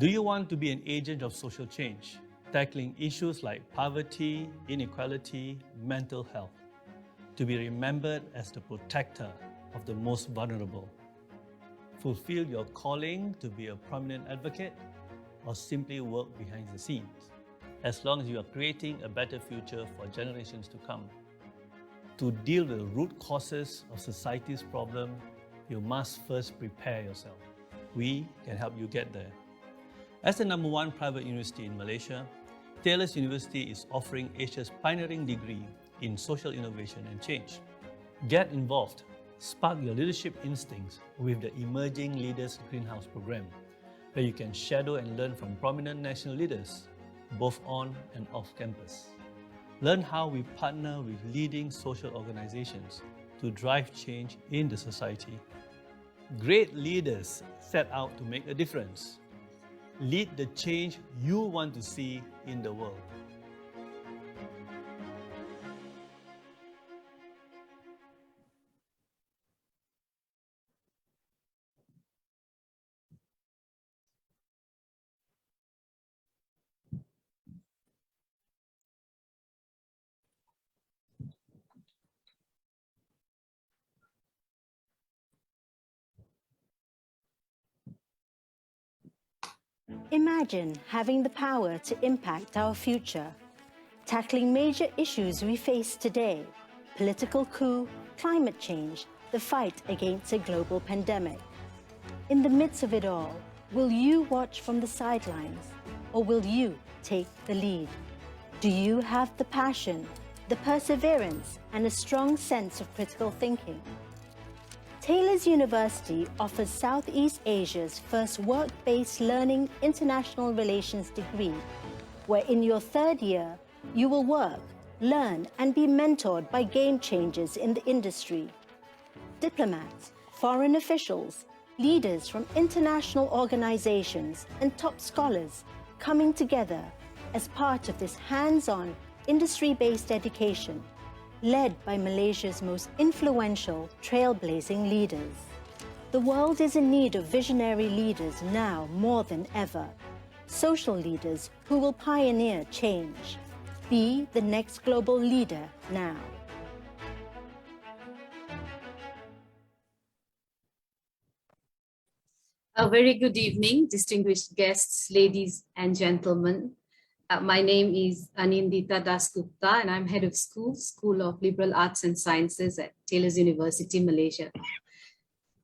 Do you want to be an agent of social change, tackling issues like poverty, inequality, mental health, to be remembered as the protector of the most vulnerable? Fulfill your calling to be a prominent advocate, or simply work behind the scenes, as long as you are creating a better future for generations to come. To deal with the root causes of society's problem, you must first prepare yourself. We can help you get there. As the #1 private university in Malaysia, Taylor's University is offering Asia's pioneering degree in social innovation and change. Get involved. Spark your leadership instincts with the Emerging Leaders Greenhouse program, where you can shadow and learn from prominent national leaders, both on and off campus. Learn how we partner with leading social organizations to drive change in the society. Great leaders set out to make a difference. Lead the change you want to see in the world. Imagine having the power to impact our future, tackling major issues we face today: political coup, climate change, the fight against a global pandemic. In the midst of it all, will you watch from the sidelines, or will you take the lead? Do you have the passion, the perseverance, and a strong sense of critical thinking? Taylor's University offers Southeast Asia's first work-based learning international relations degree, where in your third year, you will work, learn, and be mentored by game changers in the industry. Diplomats, foreign officials, leaders from international organizations, and top scholars coming together as part of this hands-on, industry-based education, led by Malaysia's most influential, trailblazing leaders. The world is in need of visionary leaders now more than ever. Social leaders who will pioneer change. Be the next global leader now. A very good evening, distinguished guests, ladies and gentlemen. My name is Anindita Dasgupta, and I'm head of School of Liberal Arts and Sciences at Taylor's University, Malaysia.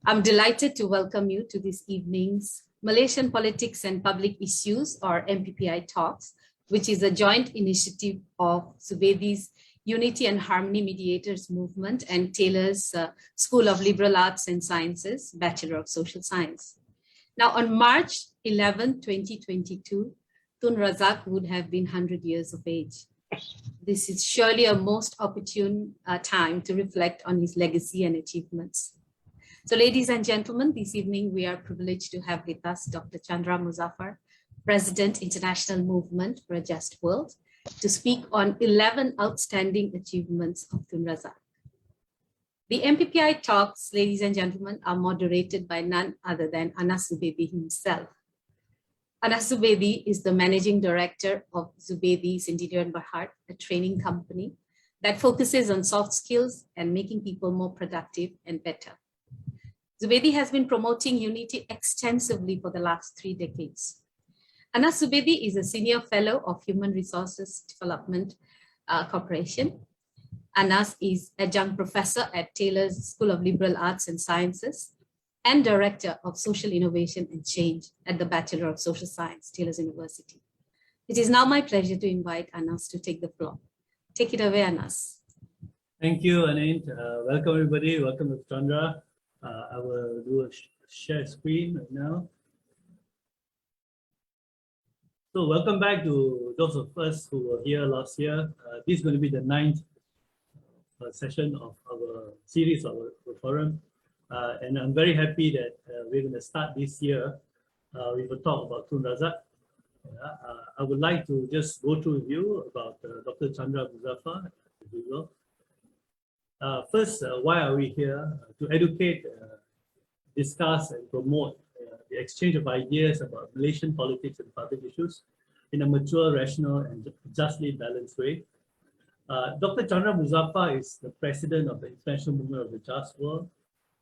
I'm delighted to welcome you to this evening's Malaysian Politics and Public Issues, or MPPI Talks, which is a joint initiative of Zubedi's Unity and Harmony Mediators Movement and Taylor's School of Liberal Arts and Sciences, Bachelor of Social Science. Now, on March 11, 2022, Tun Razak would have been 100 years of age. This is surely a most opportune time to reflect on his legacy and achievements. So, ladies and gentlemen, this evening we are privileged to have with us Dr. Chandra Muzaffar, President, International Movement for a Just World, to speak on 11 outstanding achievements of Tun Razak. The MPPI talks, ladies and gentlemen, are moderated by none other than Anas Zubedi himself. Anas Zubedi is the managing director of Zubedi Sendiri and Berhad, a training company that focuses on soft skills and making people more productive and better. Zubedi has been promoting unity extensively for the last 3 decades. Anas Zubedi is a senior fellow of Human Resources Development Corporation. Anas is adjunct professor at Taylor's School of Liberal Arts and Sciences and Director of Social Innovation and Change at the Bachelor of Social Science, Taylor's University. It is now my pleasure to invite Anas to take the floor. Take it away, Anas. Thank you, Anint. Welcome, everybody. Welcome to Chandra. I will do a share screen right now. So welcome back to those of us who were here last year. This is going to be the 9th session of our series of our forum. And I'm very happy that we're going to start this year with a talk about Tun Razak. I would like to just go through with you about Dr. Chandra Muzaffar, as usual. First, why are we here? To educate, discuss, and promote the the exchange of ideas about Malaysian politics and public issues in a mature, rational, and justly balanced way. Dr. Chandra Muzaffar is the president of the International Movement of the Just World,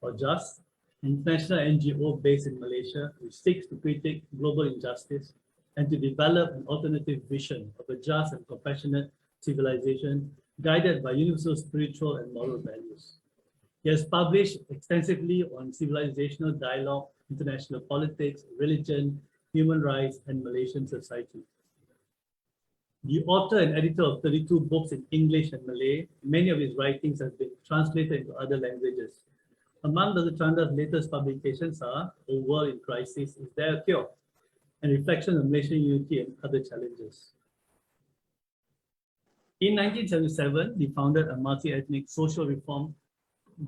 or JUST, an international NGO based in Malaysia, which seeks to critique global injustice and to develop an alternative vision of a just and compassionate civilization guided by universal spiritual and moral values. He has published extensively on civilizational dialogue, international politics, religion, human rights, and Malaysian society. The author and editor of 32 books in English and Malay, many of his writings have been translated into other languages. Among Dr. Chandra's latest publications are A World in Crisis, Is There a Cure? And Reflection on Malaysian Unity and Other Challenges. In 1977, he founded a multi-ethnic social reform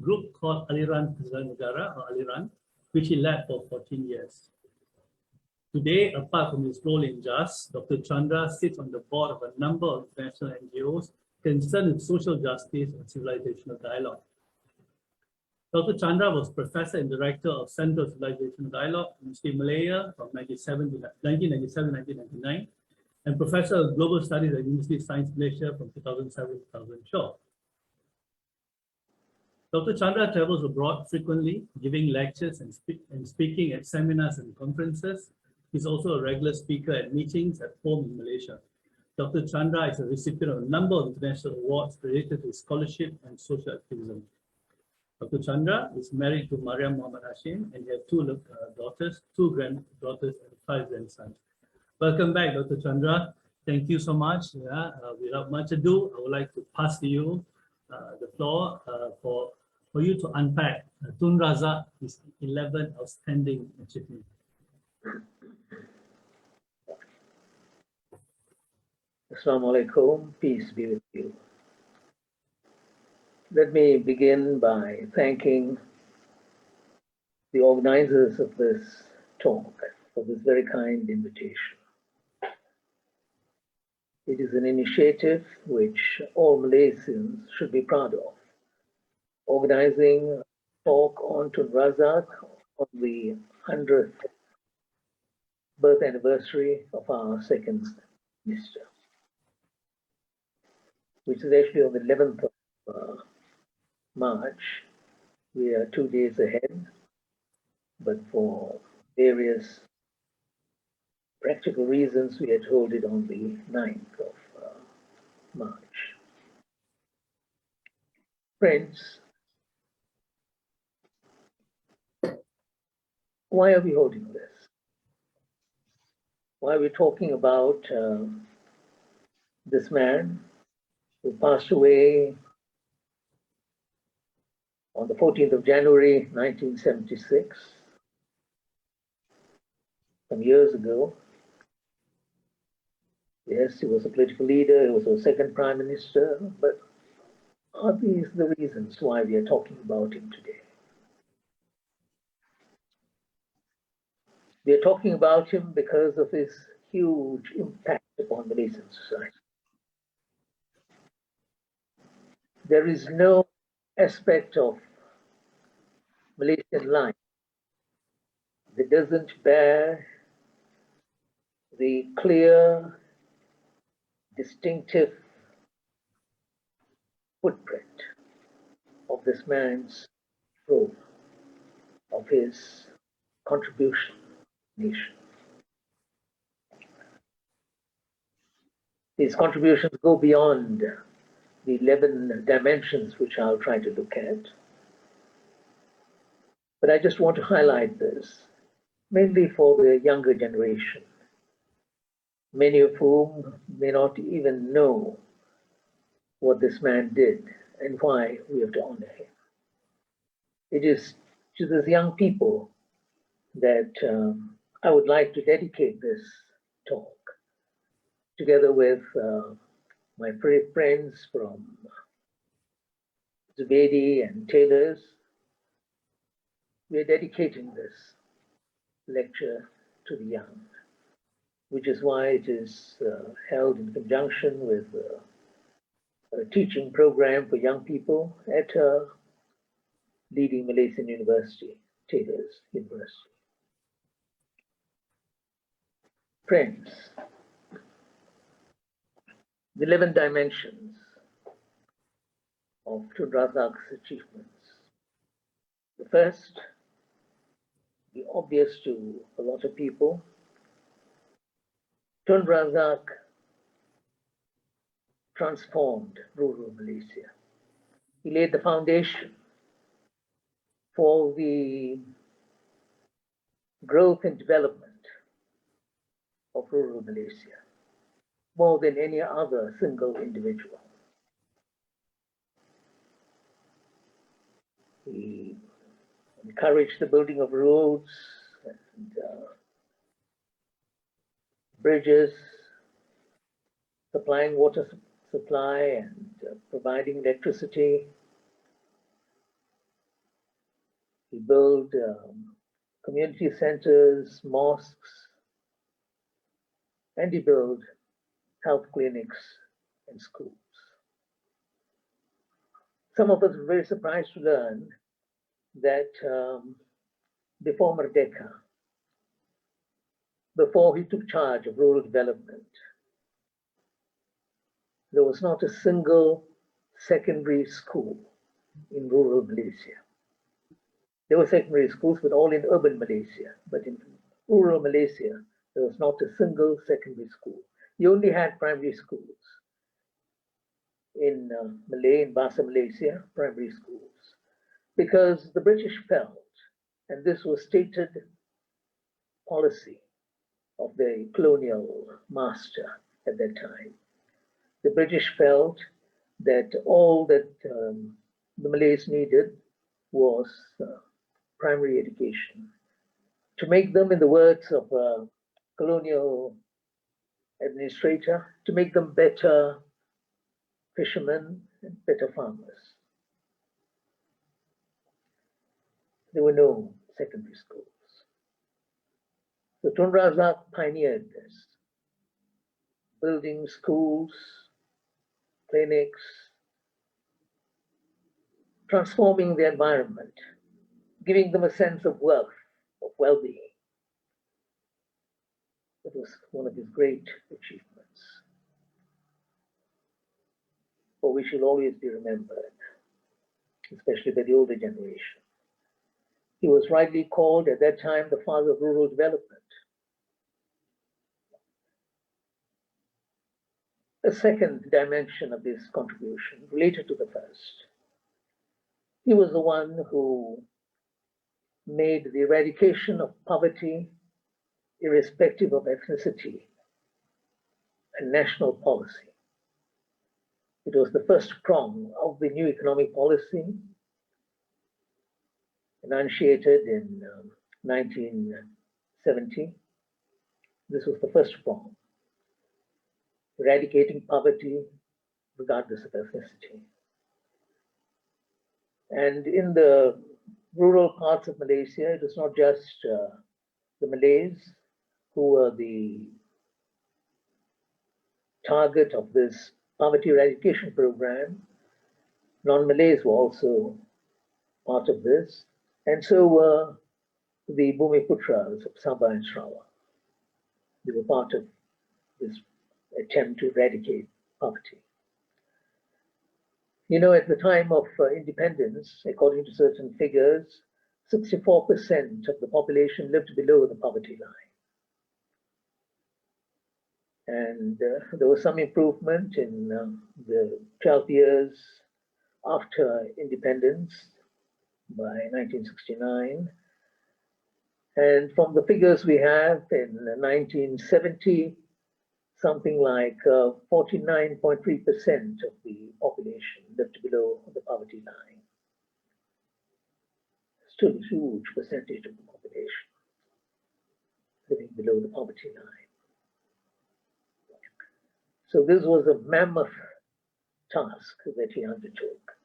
group called Aliran Negara, or Aliran, which he led for 14 years. Today, apart from his role in JUST, Dr. Chandra sits on the board of a number of international NGOs concerned with social justice and civilizational dialogue. Dr. Chandra was professor and director of Center of Civilizational Dialogue, University of Malaya from 1997-1999, and professor of global studies at University of Science Malaysia from 2007-2012. Dr. Chandra travels abroad frequently, giving lectures and speaking at seminars and conferences. He's also a regular speaker at meetings at home in Malaysia. Dr. Chandra is a recipient of a number of international awards related to scholarship and social activism. Dr. Chandra is married to Mariam Muhammad Hashim, and he has two daughters, 2 granddaughters, and 5 grandsons. Welcome back, Dr. Chandra. Thank you so much. Without much ado, I would like to pass to you the floor for you to unpack Tun Razak, his 11th outstanding achievement. Assalamu alaikum, peace be with you. Let me begin by thanking the organizers of this talk for this very kind invitation. It is an initiative which all Malaysians should be proud of. Organizing a talk on Tun Razak on the 100th birth anniversary of our second minister, which is actually on the 11th of March. We are 2 days ahead, but for various practical reasons, we had to hold it on the 9th of March. Friends, why are we holding this? Why are we talking about this man who passed away on the 14th of January, 1976, some years ago? Yes, he was a political leader, he was our second prime minister, but are these the reasons why we are talking about him today? We are talking about him because of his huge impact upon Malaysian society. There is no aspect of Malaysian life that doesn't bear the clear, distinctive footprint of this man's role, of his contribution to the nation. These contributions go beyond the 11 dimensions which I'll try to look at. But I just want to highlight this, mainly for the younger generation, many of whom may not even know what this man did and why we have to honor him. It is to these young people that I would like to dedicate this talk, together with my friends from Zubaydi and Taylors. We are dedicating this lecture to the young, which is why it is held in conjunction with a teaching program for young people at a leading Malaysian university, Taylors University. Friends, the 11 dimensions of Tun Razak's achievements. The first, the obvious to a lot of people, Tun Razak transformed rural Malaysia. He laid the foundation for the growth and development of rural Malaysia more than any other single individual. He encouraged the building of roads and bridges, supplying water supply and providing electricity. He built community centers, mosques, and he built health clinics and schools. Some of us were very surprised to learn that before Merdeka, before he took charge of rural development, there was not a single secondary school in rural Malaysia. There were secondary schools, but all in urban Malaysia. But in rural Malaysia, there was not a single secondary school. You only had primary schools. In Malay, in Bahasa Malaysia, primary schools. Because the British felt, and this was stated policy of the colonial master at that time, the British felt that all that the Malays needed was primary education. To make them, in the words of a colonial administrator, to make them better fishermen and better farmers. There were no secondary schools. So Tun Razak pioneered this, building schools, clinics, transforming the environment, giving them a sense of wealth, of well-being. It was one of his great achievements, for which he'll always be remembered, especially by the older generation. He was rightly called at that time the father of rural development. A second dimension of this contribution related to the first. He was the one who made the eradication of poverty, irrespective of ethnicity, a national policy. It was the first prong of the new economic policy enunciated in 1970. This was the first prong, eradicating poverty regardless of ethnicity. And in the rural parts of Malaysia, it was not just the Malays who were the target of this poverty eradication program. Non-Malays were also part of this, and so were the Bumiputras of Sabah and Sarawak. They were part of this attempt to eradicate poverty. You know, at the time of independence, according to certain figures, 64% of the population lived below the poverty line. And there was some improvement in the 12 years after independence by 1969. And from the figures we have in 1970, something like 49.3% of the population lived below the poverty line. Still a huge percentage of the population living below the poverty line. So this was a mammoth task that he undertook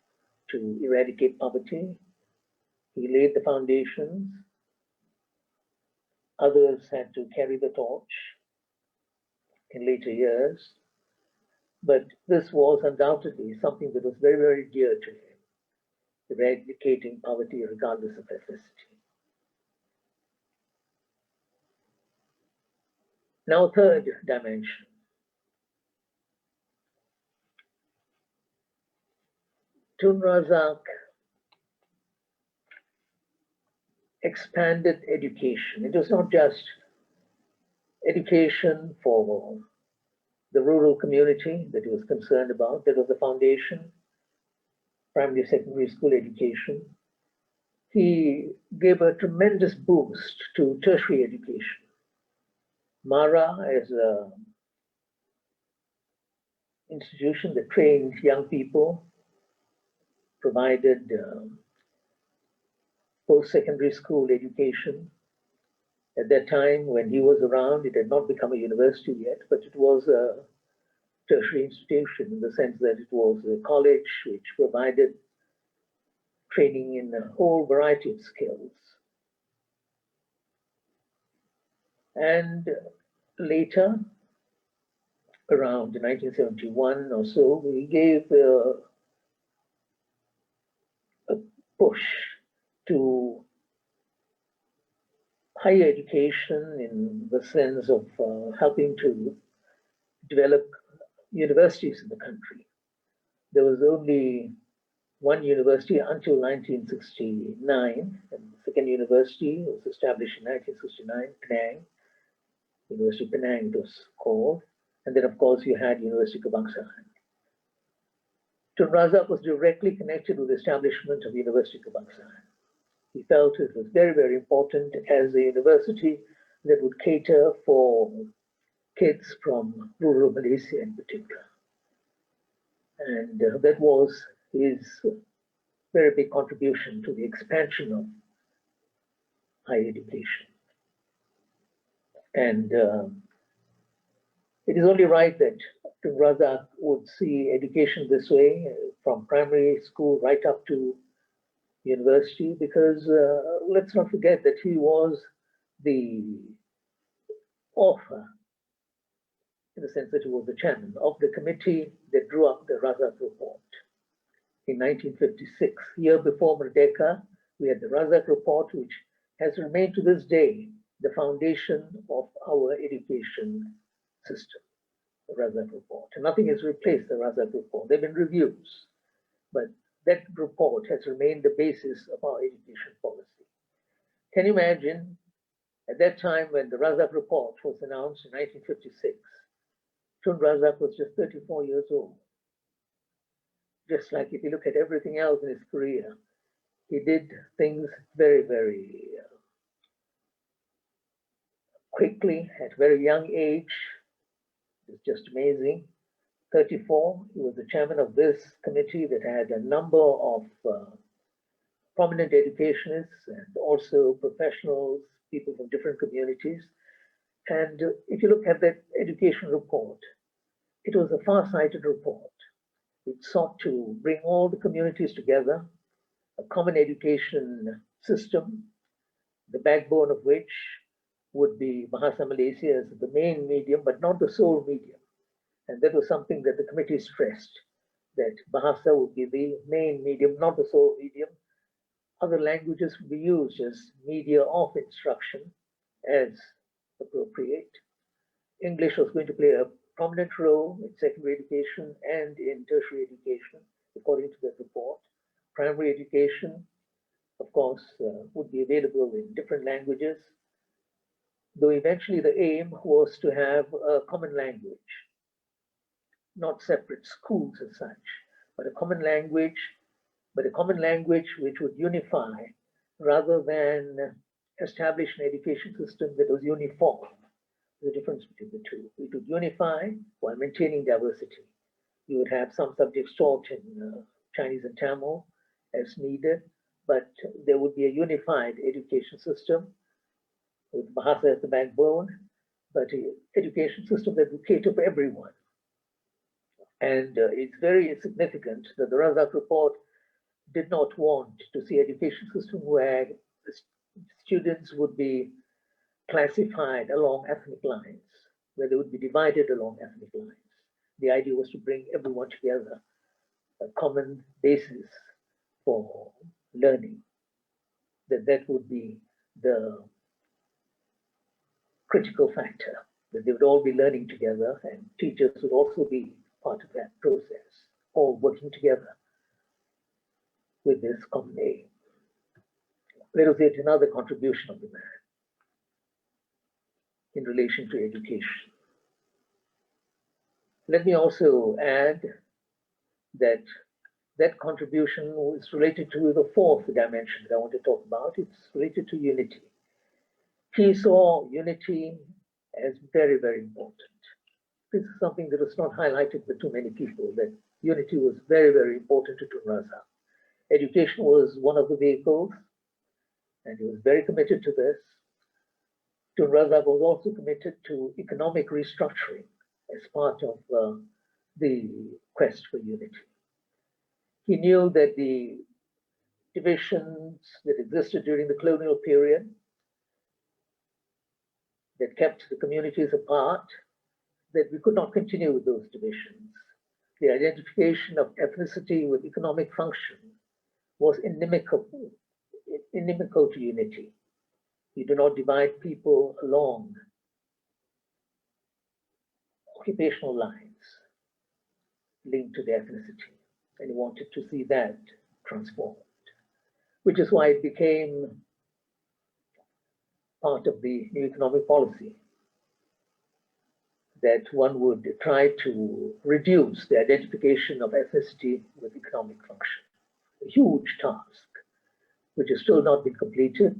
to eradicate poverty. He laid the foundations. Others had to carry the torch in later years. But this was undoubtedly something that was very, very dear to him, eradicating poverty regardless of ethnicity. Now, third dimension. Tun Razak expanded education. It was not just education for the rural community that he was concerned about. That was the foundation, primary, secondary school education. He gave a tremendous boost to tertiary education. Mara, as an institution that trained young people, provided post-secondary school education. At that time, when he was around, it had not become a university yet, but it was a tertiary institution in the sense that it was a college which provided training in a whole variety of skills. And later, around 1971 or so, we gave a push to higher education in the sense of helping to develop universities in the country. There was only one university until 1969, and the second university was established in 1969, Penang, University of Penang it was called, and then of course you had University of Kebangsaan. Tun Razak was directly connected with the establishment of University of Kebangsaan. He felt it was very, very important as a university that would cater for kids from rural Malaysia in particular. And that was his very big contribution to the expansion of higher education. And it is only right that Tun Razak would see education this way, from primary school right up to university, because let's not forget that he was the author, in the sense that he was the chairman of the committee that drew up the Razak report in 1956. Year before Merdeka, we had the Razak report, which has remained to this day the foundation of our education system, the Razak report. And nothing has replaced the Razak report. There have been reviews, but that report has remained the basis of our education policy. Can you imagine, at that time when the Razak report was announced in 1956, Tun Razak was just 34 years old. Just like if you look at everything else in his career, he did things very, very quickly at a very young age. It's just amazing. 34, he was the chairman of this committee that had a number of prominent educationists and also professionals, people from different communities. And if you look at that education report, it was a far-sighted report. It sought to bring all the communities together, a common education system, the backbone of which would be Bahasa Malaysia as the main medium, but not the sole medium. And that was something that the committee stressed, that Bahasa would be the main medium, not the sole medium. Other languages would be used as media of instruction as appropriate. English was going to play a prominent role in secondary education and in tertiary education, according to that report. Primary education, of course, would be available in different languages, though eventually the aim was to have a common language, not separate schools as such, but a common language, which would unify rather than establish an education system that was uniform. The difference between the two. It would unify while maintaining diversity. You would have some subjects taught in Chinese and Tamil as needed, but there would be a unified education system with Bahasa as the backbone, but an education system that would cater for everyone. And it's very significant that the Razak report did not want to see an education system where students would be classified along ethnic lines, where they would be divided along ethnic lines. The idea was to bring everyone together, a common basis for learning. That would be the critical factor. that they would all be learning together, and teachers would also be part of that process, all working together with this common aim. Let us yet another contribution of the man in relation to education. Let me also add that that contribution is related to the fourth dimension that I want to talk about. It's related to unity. He saw unity as very, very important. This is something that was not highlighted by too many people, that unity was very, very important to Tun Razak. Education was one of the vehicles, and he was very committed to this. Tun Razak was also committed to economic restructuring as part of the quest for unity. He knew that the divisions that existed during the colonial period that kept the communities apart, that we could not continue with those divisions. The identification of ethnicity with economic function was inimical to unity. You do not divide people along occupational lines linked to their ethnicity, and he wanted to see that transformed, which is why it became part of the new economic policy that one would try to reduce the identification of ethnicity with economic function. A huge task, which has still not been completed,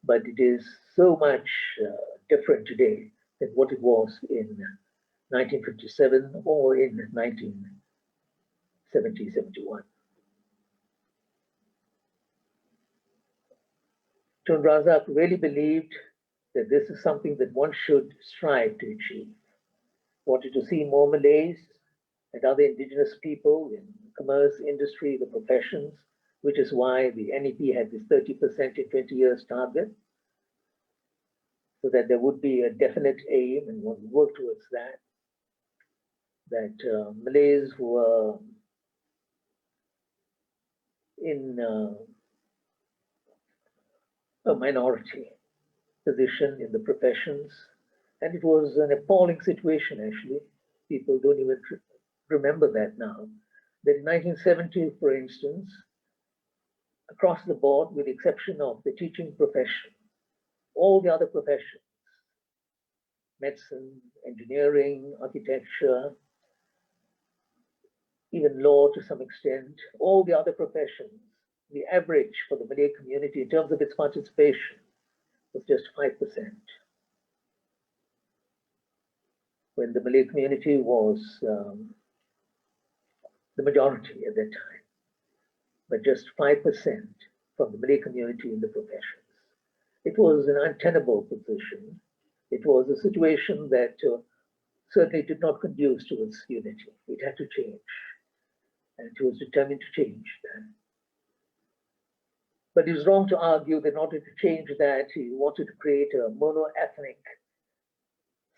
but it is so much different today than what it was in 1957 or in 1970-71. Tun Razak really believed that this is something that one should strive to achieve. Wanted to see more Malays and other indigenous people in commerce, industry, the professions, which is why the NEP had this 30% in 20 years target, so that there would be a definite aim, and one would work towards that, that Malays who were in a minority position in the professions. And it was an appalling situation, actually. People don't even remember that now. That in 1970, for instance, across the board, with the exception of the teaching profession, all the other professions, medicine, engineering, architecture, even law to some extent, all the other professions, the average for the Malay community in terms of its participation was just 5%. When the Malay community was the majority at that time, but just 5% from the Malay community in the professions. It was an untenable position. It was a situation that certainly did not conduce towards unity. It had to change, and he was determined to change that. But it's wrong to argue that in order to change that, he wanted to create a mono-ethnic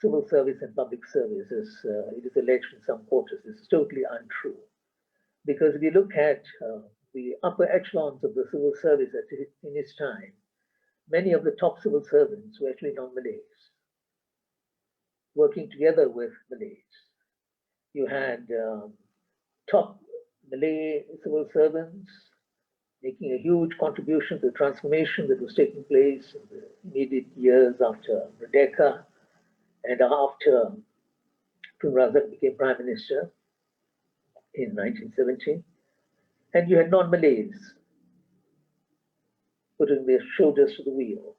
civil service and public service, as it is alleged in some quarters. This is totally untrue. Because if you look at the upper echelons of the civil service in his time, many of the top civil servants were actually non-Malays, working together with Malays. You had top Malay civil servants making a huge contribution to the transformation that was taking place in the immediate years after Merdeka and after Tun Razak became Prime Minister in 1970. And you had non-Malays putting their shoulders to the wheel,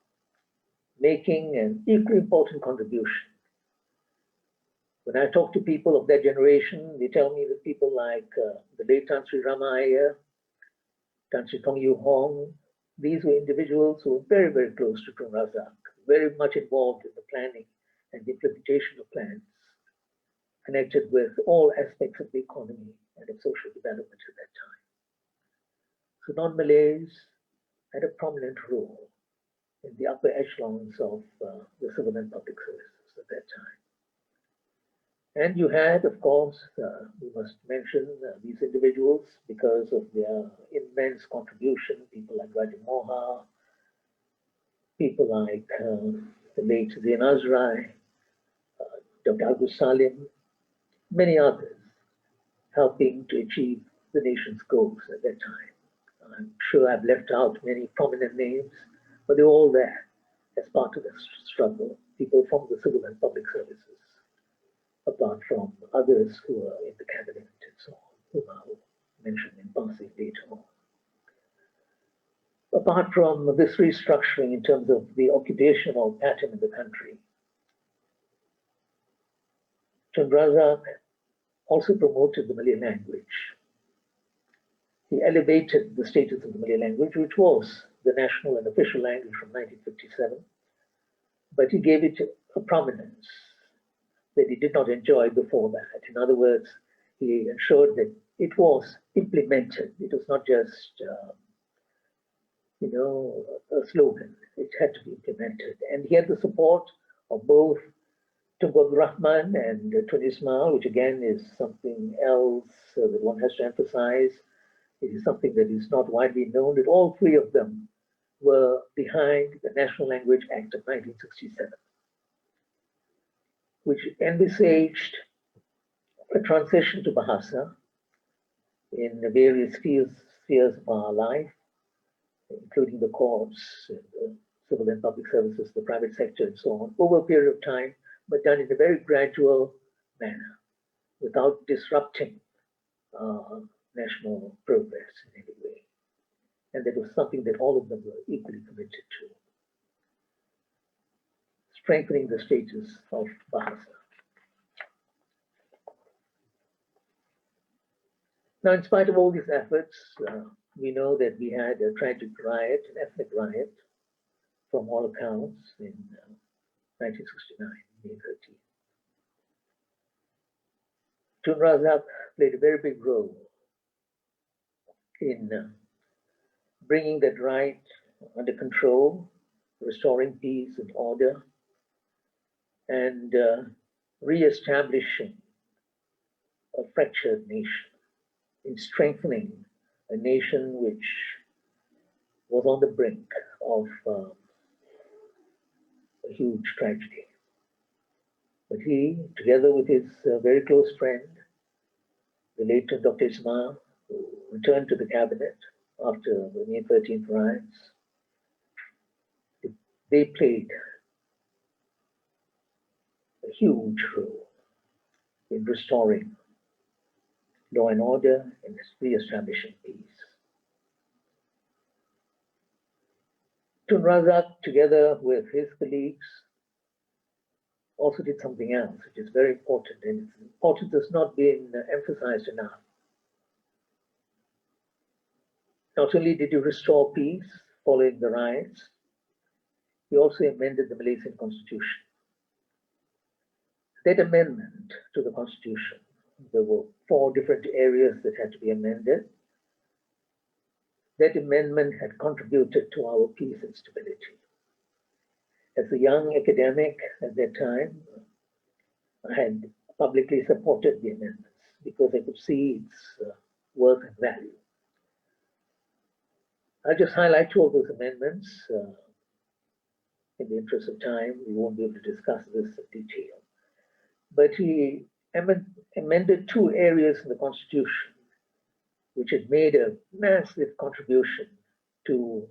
making an equally important contribution. When I talk to people of that generation, they tell me that people like the late Tan Sri Rama Iyer, Tan Sri Tong Yu Hong, these were individuals who were very, very close to Tun Razak, very much involved in the planning and the implementation of plans connected with all aspects of the economy and of social development at that time. So non-Malays had a prominent role in the upper echelons of the civil and public services at that time. And you had, of course, we must mention these individuals because of their immense contribution, people like Raja Moha, people like the late Zain Azrai, Dr. Abdul Salim, many others, helping to achieve the nation's goals at that time. I'm sure I've left out many prominent names, but they're all there as part of the struggle. People from the civil and public services, apart from others who are in the cabinet and so on, whom I'll mention in passing later on. Apart from this restructuring in terms of the occupational pattern in the country, Tun Razak also promoted the Malay language. He elevated the status of the Malay language, which was the national and official language from 1957, but he gave it a prominence that he did not enjoy before that. In other words, he ensured that it was implemented. It was not just, a slogan. It had to be implemented. And he had the support of both Tunku Abdul Rahman and Tun Ismail, which again is something else that one has to emphasize. It is something that is not widely known, that all three of them were behind the National Language Act of 1967, which envisaged a transition to Bahasa in the various spheres of our life, including the courts, the civil and public services, the private sector, and so on, over a period of time, but done in a very gradual manner, without disrupting national progress in any way. And that was something that all of them were equally committed to, strengthening the status of Bahasa. Now, in spite of all these efforts, we know that we had a tragic riot, an ethnic riot, from all accounts, in 1969, May 13th. Tun Razak played a very big role in bringing that riot under control, restoring peace and order, and re-establishing a fractured nation, in strengthening a nation which was on the brink of a huge tragedy. But he, together with his very close friend, the late Dr. Ismail, who returned to the cabinet after the May 13th riots, they played a huge role in restoring law and order and re-establishing peace. Tun Razak, together with his colleagues, also did something else, which is very important, and its importance has not been emphasized enough. Not only did he restore peace following the riots, he also amended the Malaysian constitution. That amendment to the constitution, there were 4 different areas that had to be amended. That amendment had contributed to our peace and stability. As a young academic at that time, I had publicly supported the amendments because I could see its worth and value. I'll just highlight 2 of those amendments. In the interest of time, we won't be able to discuss this in detail. But he amended 2 areas in the Constitution which had made a massive contribution to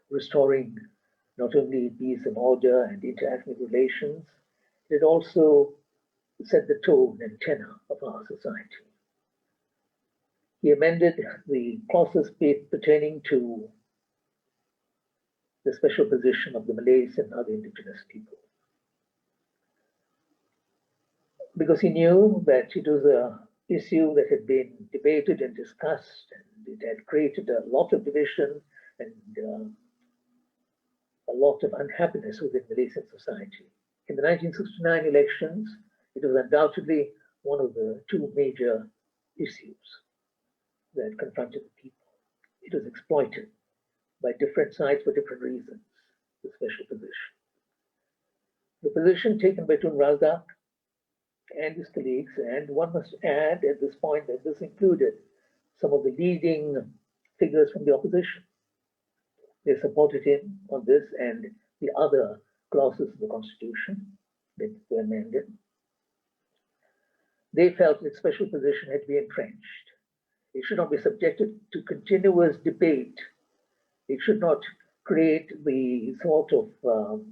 restoring not only peace and order and inter-ethnic relations, it also set the tone and tenor of our society. He amended the clauses pertaining to the special position of the Malays and other indigenous people, because he knew that it was an issue that had been debated and discussed, and it had created a lot of division and a lot of unhappiness within Malaysian society. In the 1969 elections, it was undoubtedly one of the 2 major issues that confronted the people. It was exploited by different sides for different reasons, the special position. The position taken by Tun Razak and his colleagues, and one must add at this point that this included some of the leading figures from the opposition. They supported him on this and the other clauses of the Constitution. that were amended. They felt its special position had to be entrenched. It should not be subjected to continuous debate. It should not create the sort of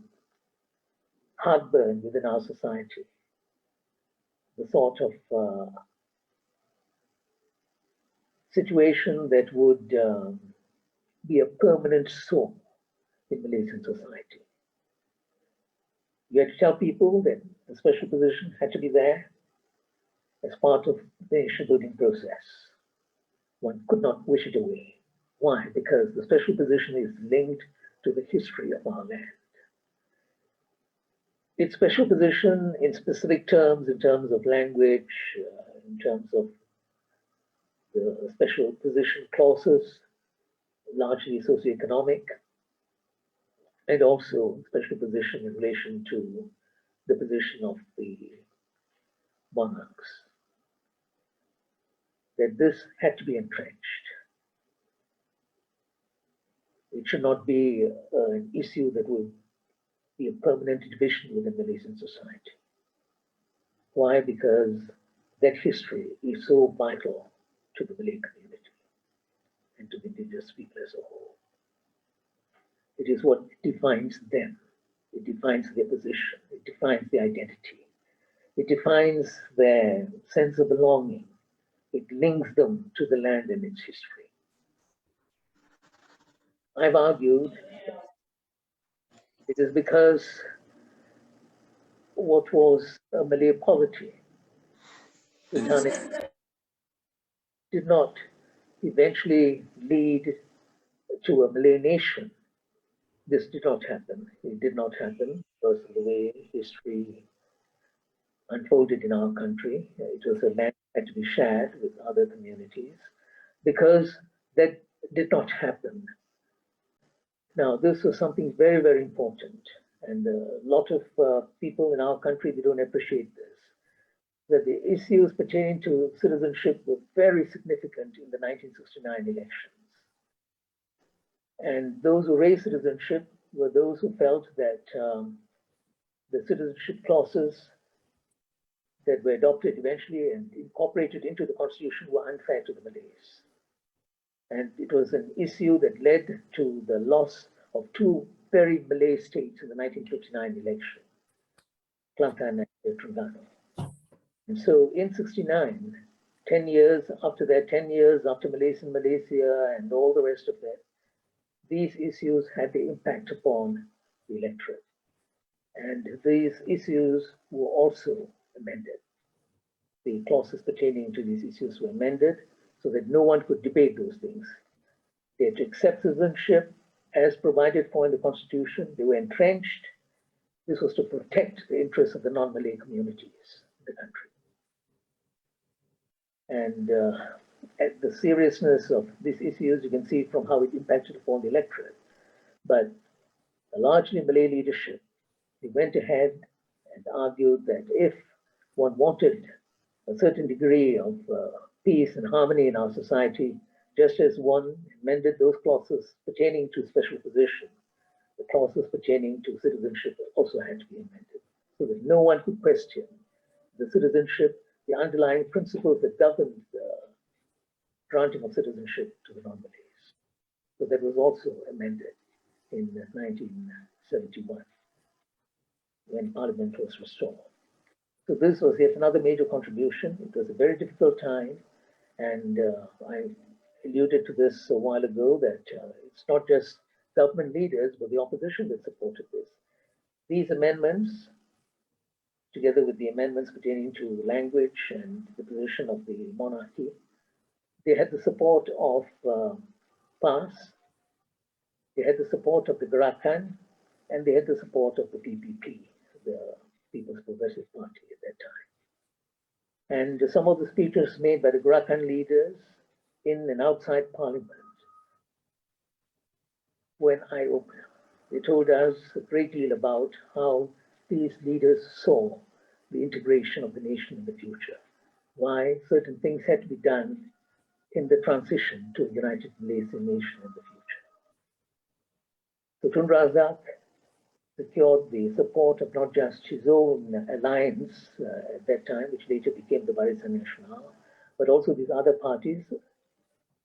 heartburn within our society, the sort of situation that would be a permanent sore in Malaysian society. You had to tell people that the special position had to be there as part of the nation building process. One could not wish it away. Why? Because the special position is linked to the history of our land. Its special position in specific terms, in terms of language, in terms of the special position clauses, largely socioeconomic, and also special position in relation to the position of the monarchs, that this had to be entrenched. It should not be an issue that will be a permanent division within Malaysian society. Why? Because that history is so vital to the Malay community and to the indigenous people as a whole. It is what defines them. It defines their position. It defines their identity. It defines their sense of belonging. It links them to the land and its history. I've argued it is because what was a Malay polity, Sultanate, did not eventually lead to a Malay nation. This did not happen. It did not happen because of the way history unfolded in our country. It was a land that had to be shared with other communities because that did not happen. Now, this was something very, very important. And a lot of people in our country, they don't appreciate this, that the issues pertaining to citizenship were very significant in the 1969 elections. And those who raised citizenship were those who felt that the citizenship clauses that were adopted eventually and incorporated into the constitution were unfair to the Malays. And it was an issue that led to the loss of two very Malay states in the 1959 election, Kelantan and Terengganu. And so in 69, 10 years after that, 10 years after Malaysia and all the rest of that, these issues had the impact upon the electorate. And these issues were also amended. The clauses pertaining to these issues were amended so that no one could debate those things. They had to accept citizenship as provided for in the Constitution. They were entrenched. This was to protect the interests of the non-Malay communities in the country. And at the seriousness of these issues, you can see from how it impacted upon the electorate. But a largely Malay leadership, they went ahead and argued that if one wanted a certain degree of peace and harmony in our society, just as one amended those clauses pertaining to special position, the clauses pertaining to citizenship also had to be amended, so that no one could question the citizenship, the underlying principles that governed the granting of citizenship to the non-Malays. So that was also amended in 1971 when Parliament was restored. So this was yet another major contribution. It was a very difficult time, and I alluded to this a while ago that it's not just government leaders, but the opposition that supported this. These amendments, together with the amendments pertaining to language and the position of the monarchy, they had the support of PAS, they had the support of the Gerakan, and they had the support of the PPP, the People's Progressive Party at that time. And some of the speeches made by the Gerakan leaders in and outside Parliament were an eye-opener. They told us a great deal about how these leaders saw the integration of the nation in the future, why certain things had to be done in the transition to a united Malaysian nation in the future. So Tun Razak secured the support of not just his own alliance at that time, which later became the Barisan Nasional, but also these other parties.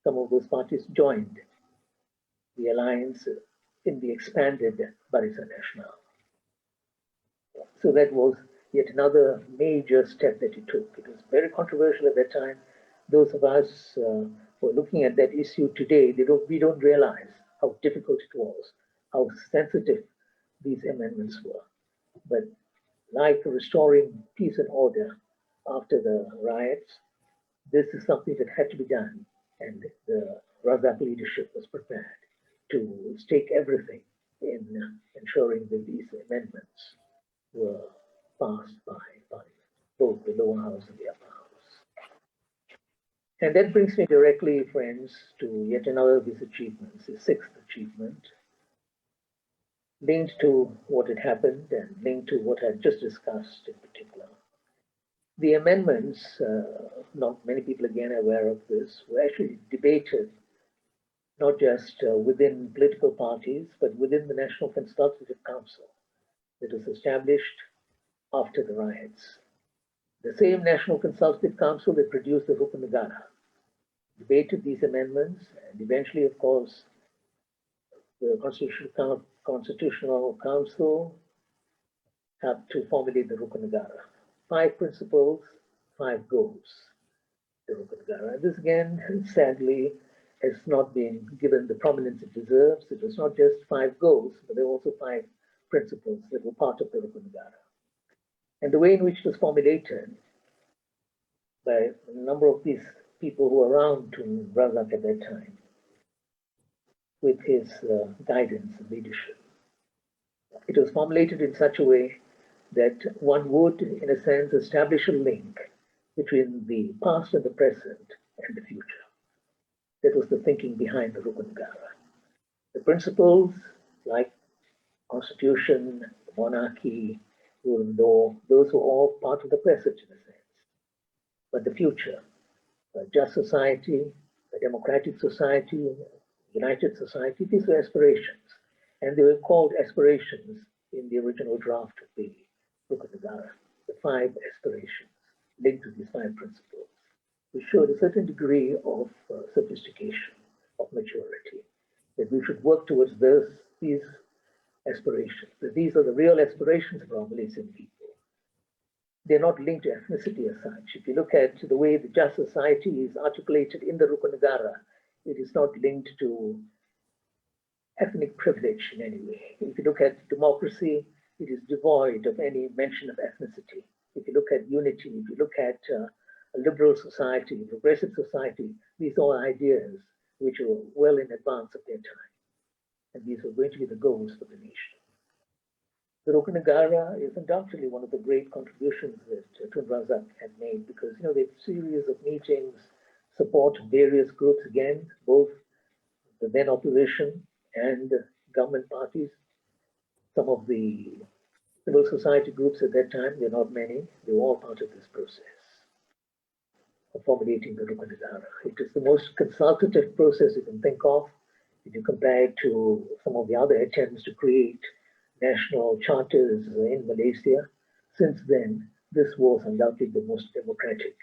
Some of those parties joined the alliance in the expanded Barisan Nasional. So that was yet another major step that he took. It was very controversial at that time. Those of us who are looking at that issue today, we don't realize how difficult it was, how sensitive these amendments were. But like restoring peace and order after the riots, this is something that had to be done. And the Razak leadership was prepared to stake everything in ensuring that these amendments were passed by both the lower house and the upper house. And that brings me directly, friends, to yet another of his achievements, his sixth achievement, linked to what had happened and linked to what I just discussed in particular. The amendments, not many people again are aware of this, were actually debated not just within political parties, but within the National Consultative Council that was established after the riots. The same National Consultative Council that produced the Rukunegara debated these amendments, and eventually, of course, the Constitutional Council had to formulate the Rukunegara. 5 principles, 5 goals, the Rukunegara. And this again, sadly, has not been given the prominence it deserves. It was not just 5 goals, but there were also 5 principles that were part of the Rukunegara. And the way in which it was formulated by a number of these people who were around Tun Razak at that time, with his guidance and leadership. It was formulated in such a way that one would, in a sense, establish a link between the past and the present and the future. That was the thinking behind the Rukunegara. The principles, like constitution, monarchy, rule of law, those were all part of the present in a sense. But the future, a just society, a democratic society, united society, these were aspirations. And they were called aspirations in the original draft of the Rukunegara, the 5 aspirations linked to these 5 principles, which showed a certain degree of sophistication, of maturity, that we should work towards these aspirations, that these are the real aspirations of our Malaysian people. They're not linked to ethnicity as such. If you look at the way the just society is articulated in the Rukunegara, it is not linked to ethnic privilege in any way. If you look at democracy, it is devoid of any mention of ethnicity. If you look at unity, if you look at a liberal society, a progressive society, these are ideas which are well in advance of their time. And these are going to be the goals for the nation. The Rukunegara is undoubtedly one of the great contributions that Tun Razak had made, because they had a series of meetings, support various groups, again, both the then opposition and government parties. Some of the civil society groups at that time, they're not many, they were all part of this process of formulating the Rukunegara. It is the most consultative process you can think of if you compare it to some of the other attempts to create national charters in Malaysia. Since then, this was undoubtedly the most democratic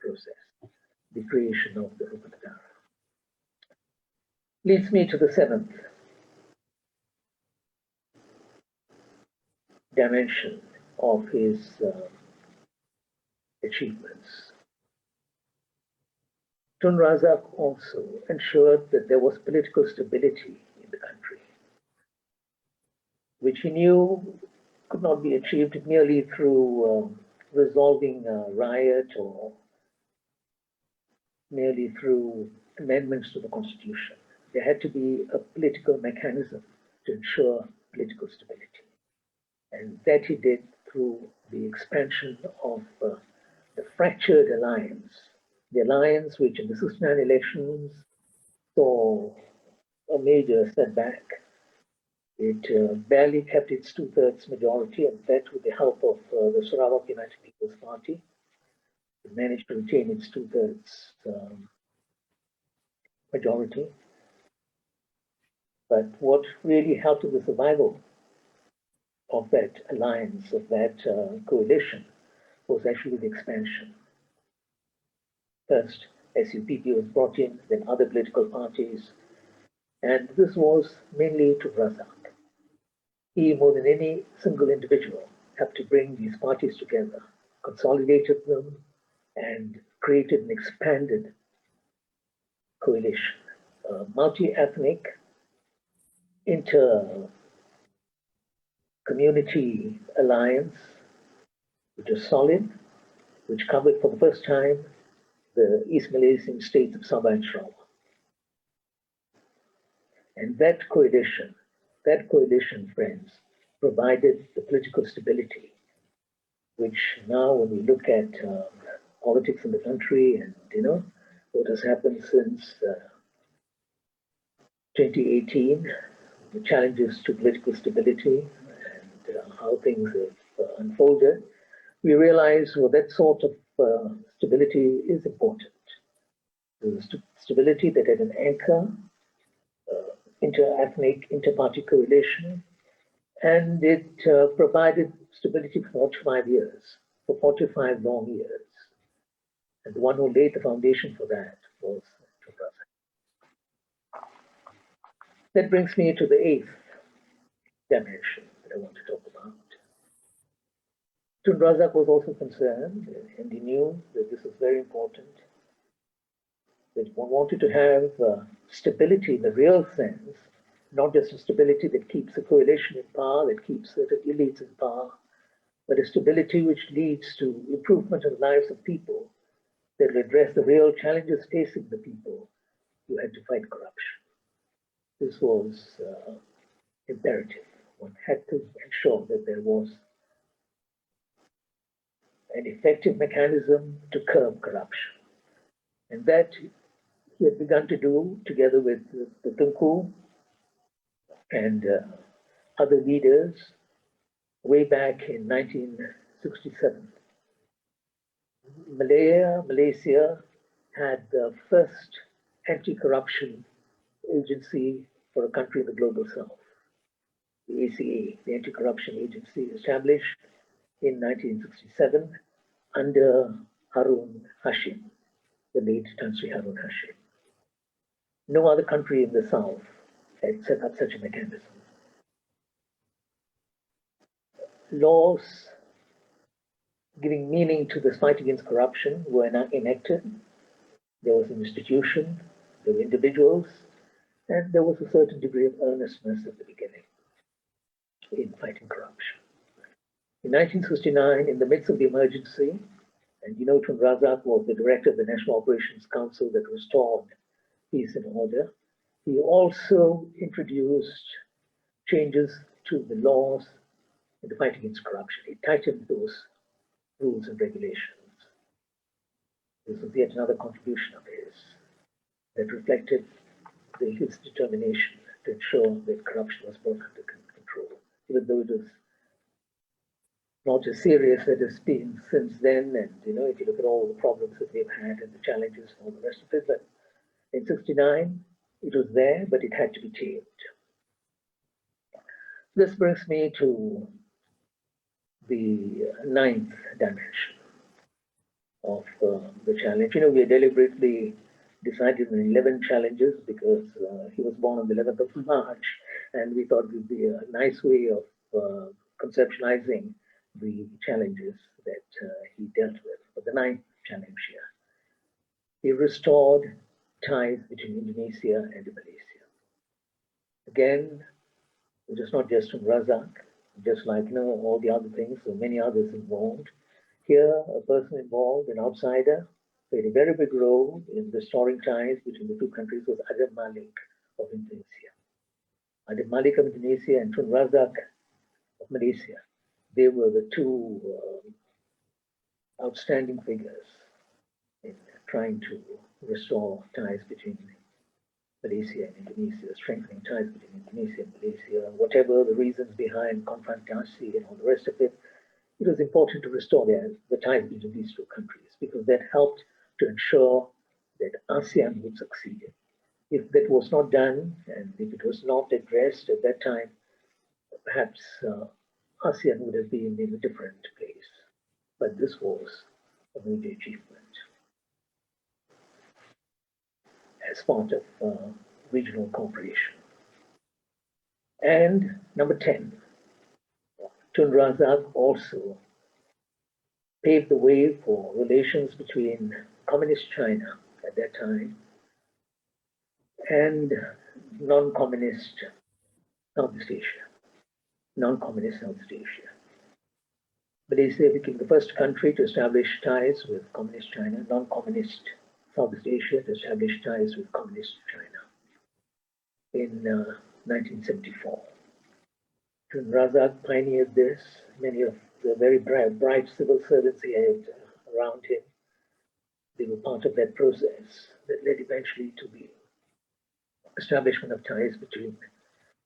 process, the creation of the Rukunegara. Leads me to the 7th dimension of his achievements. Tun Razak also ensured that there was political stability in the country, which he knew could not be achieved merely through resolving a riot or merely through amendments to the constitution. There had to be a political mechanism to ensure political stability. And that he did through the expansion of the fractured alliance, the alliance which in the 69 elections saw a major setback. It barely kept its 2/3 majority, and that with the help of the Sarawak United People's Party, it managed to retain its 2/3 majority. But what really helped in the survival of that alliance, of that coalition, was actually the expansion. First, SUPP was brought in, then other political parties, and this was mainly to Razak. He, more than any single individual, had to bring these parties together, consolidated them, and created an expanded coalition, a multi-ethnic, inter-community alliance, which was solid, which covered for the first time the East Malaysian states of Sabah and Sarawak. And that coalition, friends, provided the political stability, which now when we look at politics in the country and, what has happened since 2018, the challenges to political stability and how things have unfolded, we realize that sort of stability is important. There's stability that had an anchor, inter-ethnic, inter-party coalition, and it provided stability for 45 years, for 45 long years. And the one who laid the foundation for that was Tun Razak. That brings me to the eighth dimension that I want to talk about. Tun Razak was also concerned, and he knew that this was very important, that one wanted to have stability in the real sense, not just a stability that keeps a coalition in power, that keeps certain elites in power, but a stability which leads to improvement in the lives of people, that will address the real challenges facing the people who had to fight corruption. This was imperative. One had to ensure that there was an effective mechanism to curb corruption. And that he had begun to do together with the Tunku and other leaders way back in 1967. Malaysia had the first anti-corruption agency for a country in the global south. The ACA, the Anti-Corruption Agency, established in 1967 under Harun Hashim, the late Tan Sri Harun Hashim. No other country in the south had set up such a mechanism. Laws giving meaning to this fight against corruption were not enacted. There was an institution, there were individuals, and there was a certain degree of earnestness at the beginning in fighting corruption. In 1969, in the midst of the emergency, and Tun Razak was the director of the National Operations Council that restored peace and order, he also introduced changes to the laws in the fight against corruption. He tightened those rules and regulations. This was yet another contribution of his that reflected his determination to ensure that corruption was brought under control, even though it was not as serious as it has been since then. And if you look at all the problems that we've had and the challenges and all the rest of it, but in '69 it was there, but it had to be tamed. This brings me to the ninth dimension of the challenge. We deliberately decided on 11 challenges because he was born on the 11th of March, and we thought it would be a nice way of conceptualizing the challenges that he dealt with. But the ninth challenge here, he restored ties between Indonesia and Malaysia. Again, it was not just from Razak, just like all the other things, so many others involved. Here, a person involved, an outsider, played a very big role in restoring ties between the two countries was Adam Malik of Indonesia. Adam Malik of Indonesia and Tun Razak of Malaysia. They were the two outstanding figures in trying to restore ties between Malaysia and Indonesia, strengthening ties between Indonesia and Malaysia, whatever the reasons behind confrontation and all the rest of it. It was important to restore the ties between these two countries because that helped to ensure that ASEAN would succeed. If that was not done and if it was not addressed at that time, perhaps ASEAN would have been in a different place. But this was a major achievement as part of regional cooperation. And number 10, Tun Razak also paved the way for relations between communist China at that time and non-communist Southeast Asia. Non-communist Southeast Asia. Malaysia became the first country to establish ties with communist China, non-communist Southeast Asia to establish ties with communist China in 1974. Tun Razak pioneered this. Many of the very bright civil servants he had around him, they were part of that process that led eventually to the establishment of ties between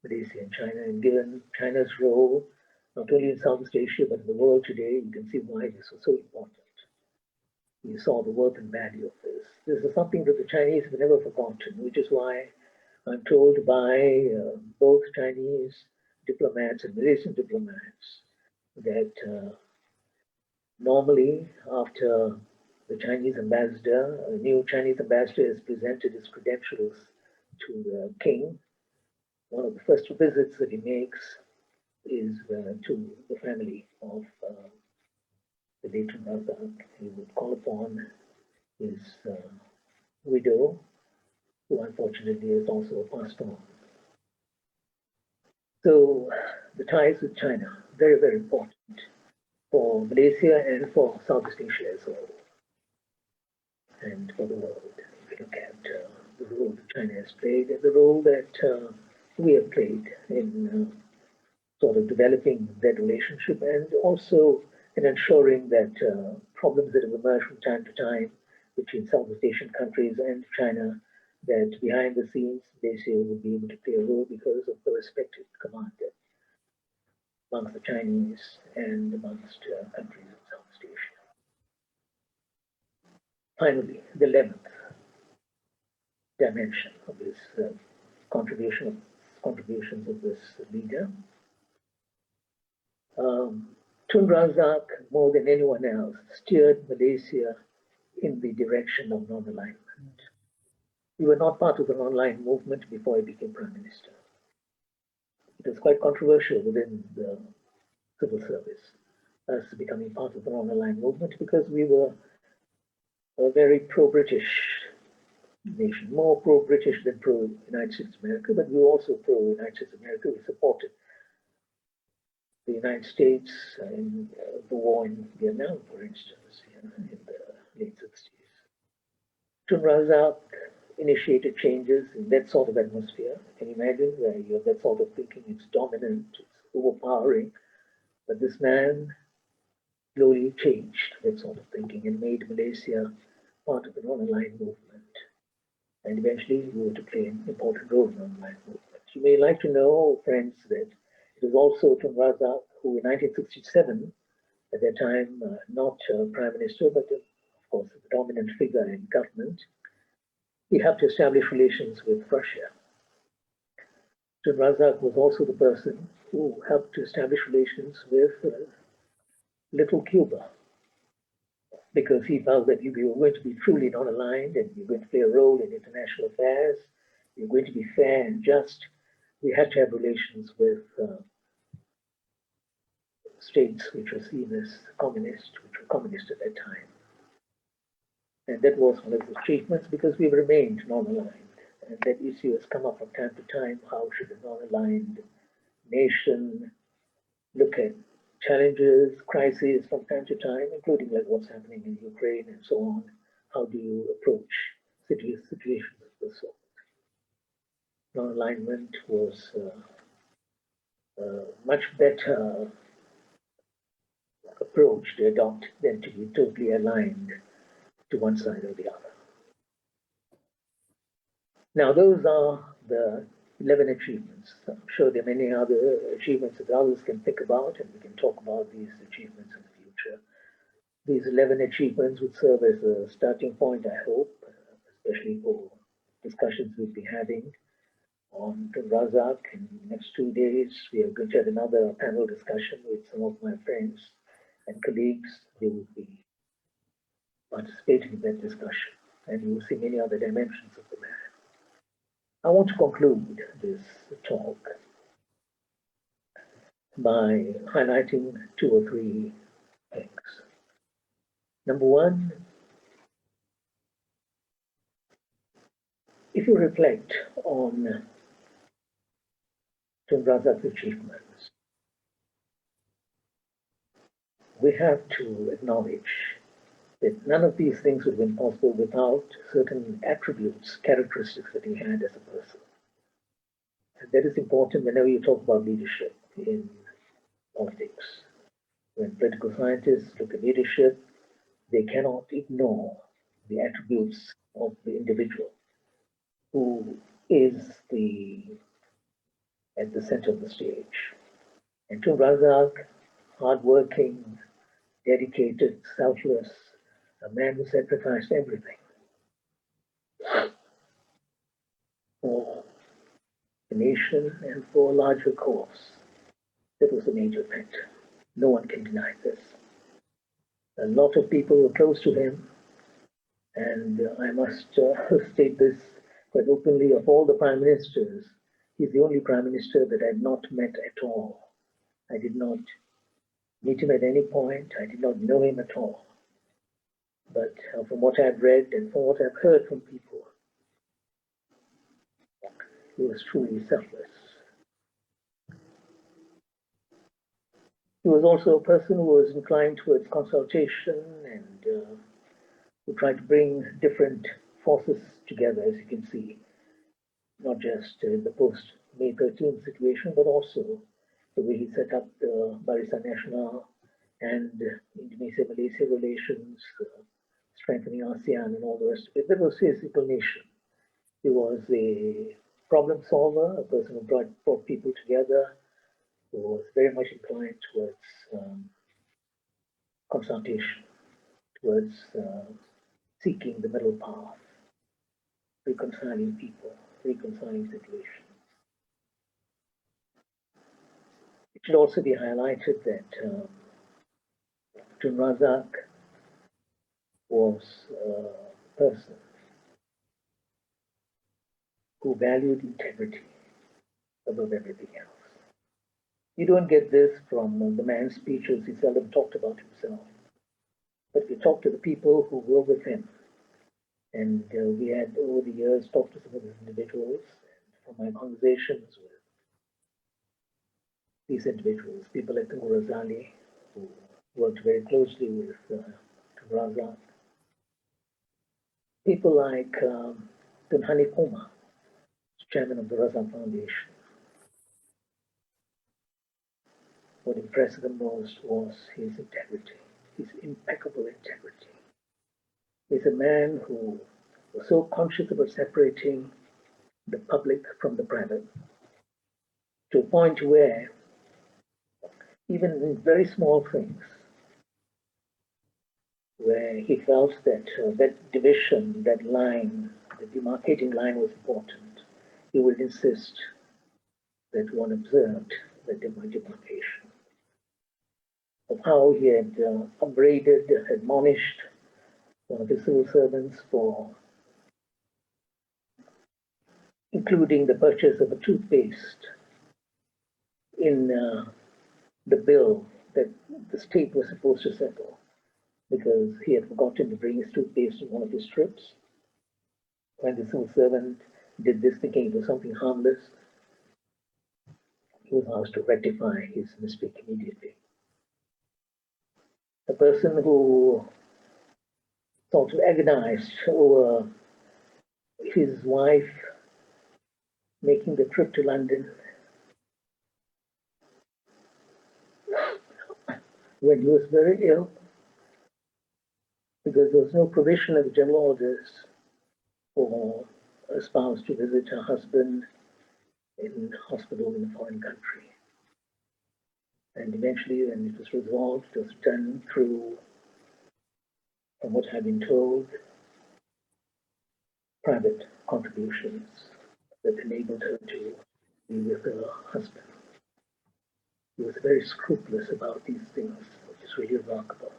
Malaysia and China. And given China's role, not only in Southeast Asia, but in the world today, you can see why this was so important. You saw the worth and value of this. This is something that the Chinese have never forgotten, which is why I'm told by both Chinese diplomats and Malaysian diplomats that normally after the Chinese ambassador, a new Chinese ambassador has presented his credentials to the king, one of the first visits that he makes is to the family of the late Razak. He would call upon his widow, who unfortunately is also passed on. So the ties with China, very, very important for Malaysia and for Southeast Asia as well, and for the world. If you look at the role that China has played and the role that we have played in sort of developing that relationship and also in ensuring that problems that have emerged from time to time between Southeast Asian countries and China, that behind the scenes, Malaysia would be able to play a role because of the respected command amongst the Chinese and amongst countries in Southeast Asia. Finally, the 11th dimension of this contributions of this leader. Tun Razak, more than anyone else, steered Malaysia in the direction of non-alignment. We were not part of the non-aligned movement before he became Prime Minister. It was quite controversial within the civil service, us becoming part of the non-aligned movement, because we were a very pro-British nation, more pro-British than pro-United States of America, but we were also pro-United States of America. We supported the United States in the war in Vietnam, for instance, in the late 60s. Tun Razak initiated changes in that sort of atmosphere. Can you imagine where you have that sort of thinking? It's dominant, it's overpowering. But this man slowly changed that sort of thinking and made Malaysia part of the non-aligned movement. And eventually we were to play an important role in the non-aligned movement. You may like to know, friends, that it was also Tun Razak who in 1967, at that time not Prime Minister, but of course the dominant figure in government, he helped to establish relations with Russia. Tun Razak was also the person who helped to establish relations with little Cuba, because he felt that if you were going to be truly non-aligned and you're going to play a role in international affairs, you're going to be fair and just, we had to have relations with states which were seen as communist, which were communist at that time. And that was one of the achievements because we've remained non-aligned. And that issue has come up from time to time. How should a non-aligned nation look at challenges, crises from time to time, including like what's happening in Ukraine and so on? How do you approach situations of this sort? Non-alignment was a much better approach to adopt than to be totally aligned to one side or the other. Now, those are the 11 achievements. I'm sure there are many other achievements that others can think about, and we can talk about these achievements in the future. These 11 achievements would serve as a starting point, I hope, especially for discussions we'll be having on Tun Razak. In the next 2 days, we are going to have another panel discussion with some of my friends and colleagues. They will be participating in that discussion, and you will see many other dimensions of the man. I want to conclude this talk by highlighting 2 or 3 things. Number one, if you reflect on Tun Razak's achievements, we have to acknowledge that none of these things would have been possible without certain attributes, characteristics that he had as a person. And that is important whenever you talk about leadership in politics. When political scientists look at leadership, they cannot ignore the attributes of the individual who is at the center of the stage. And Tun Razak, hardworking, dedicated, selfless, a man who sacrificed everything for the nation and for a larger cause. That was a major factor. No one can deny this. A lot of people were close to him, and I must state this quite openly. Of all the prime ministers, he's the only prime minister that I've not met at all. I did not meet him at any point. I did not know him at all. But from what I've read and from what I've heard from people, he was truly selfless. He was also a person who was inclined towards consultation and who tried to bring different forces together, as you can see, not just the post-May 13th situation, but also the way he set up the Barisan Nasional and Indonesia-Malaysia relations, strengthening ASEAN and all the rest of it. That was his inclination. He was a problem solver, a person who brought people together, who was very much inclined towards consultation, towards seeking the middle path, reconciling people, reconciling situations. It should also be highlighted that Tun Razak was a person who valued integrity above everything else. You don't get this from the man's speeches. He seldom talked about himself. But if you talk to the people who were with him, and we had over the years talked to some of these individuals, and from my conversations with these individuals, people like Tengku Razali, who worked very closely with Tun Razak, people like Tun Hani Kuma, chairman of the Razak Foundation. What impressed them most was his integrity, his impeccable integrity. He's a man who was so conscious about separating the public from the private to a point where even in very small things, where he felt that that division, that line, the demarcating line was important, he would insist that one observed that demarcation. Of how he had upbraided, admonished one of his civil servants for including the purchase of a toothpaste in the bill that the state was supposed to settle because he had forgotten to bring his toothpaste in one of his trips. When the civil servant did this thinking it was something harmless, he was asked to rectify his mistake immediately. A person who sort of agonized over his wife making the trip to London when he was very ill, because there was no provision in the general orders for a spouse to visit her husband in hospital in a foreign country. And eventually, when it was resolved, it was done through, from what I've been told, private contributions that enabled her to be with her husband. He was very scrupulous about these things, which is really remarkable.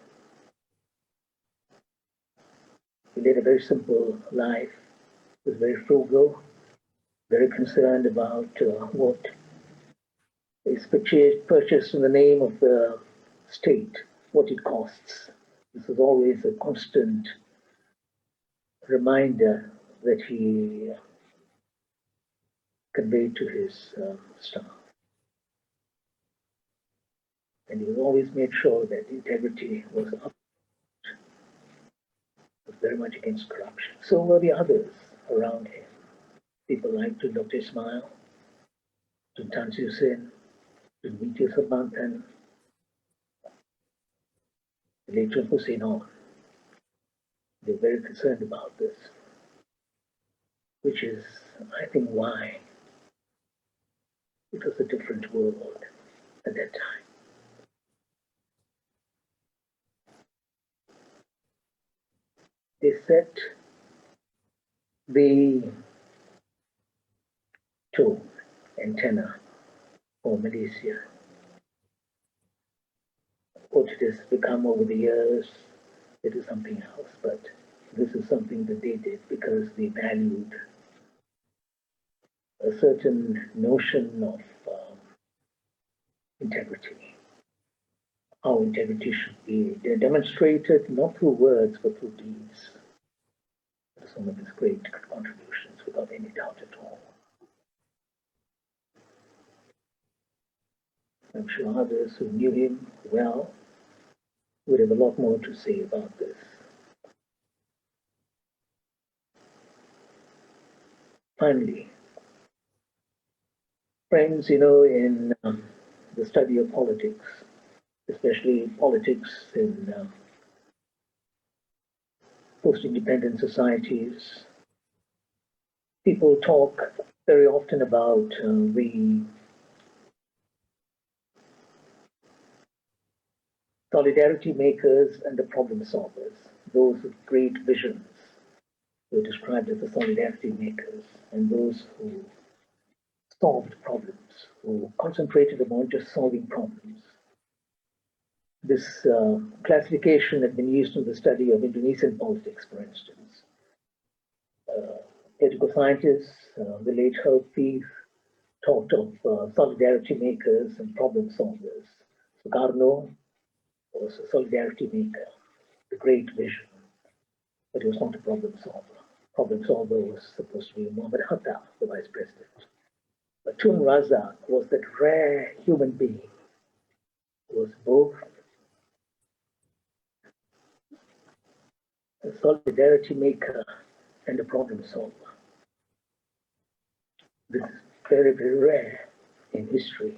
He led a very simple life, was very frugal, very concerned about what is purchased in the name of the state, what it costs. This was always a constant reminder that he conveyed to his staff. And he always made sure that integrity was up, was very much against corruption. So were the others around him. People like Dr. Ismail, to Tansi Hussain, to Meet Sabantan, later Hussein on. They're very concerned about this, which is, I think, why it was a different world at that time. They set the tone, antenna for Malaysia. What it has become over the years, it is something else, but this is something that they did because they valued a certain notion of integrity, how integrity should be demonstrated not through words but through deeds. Some of his great contributions, without any doubt at all. I'm sure others who knew him well would have a lot more to say about this. Finally, friends, in the study of politics, especially politics in post-independent societies, people talk very often about the solidarity makers and the problem solvers, those with great visions were described as the solidarity makers, and those who solved problems, who concentrated upon just solving problems. This classification had been used in the study of Indonesian politics, for instance. Political scientists, the late Herb Thief, talked of solidarity makers and problem solvers. Sukarno was a solidarity maker, the great vision, but he was not a problem solver. Problem solver was supposed to be Muhammad Hatta, the vice president. But Tun Razak was that rare human being who was both a solidarity maker and a problem solver. This is very, very rare in history.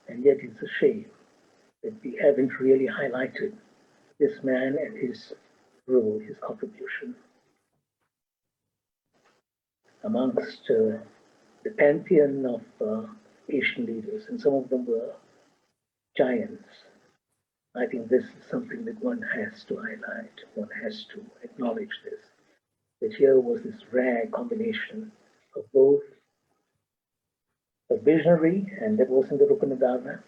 And yet it's a shame that we haven't really highlighted this man and his role, his contribution. Amongst the pantheon of Asian leaders, and some of them were giants, I think this is something that one has to highlight, one has to acknowledge this, that here was this rare combination of both a visionary, and that was in the Rukunagana,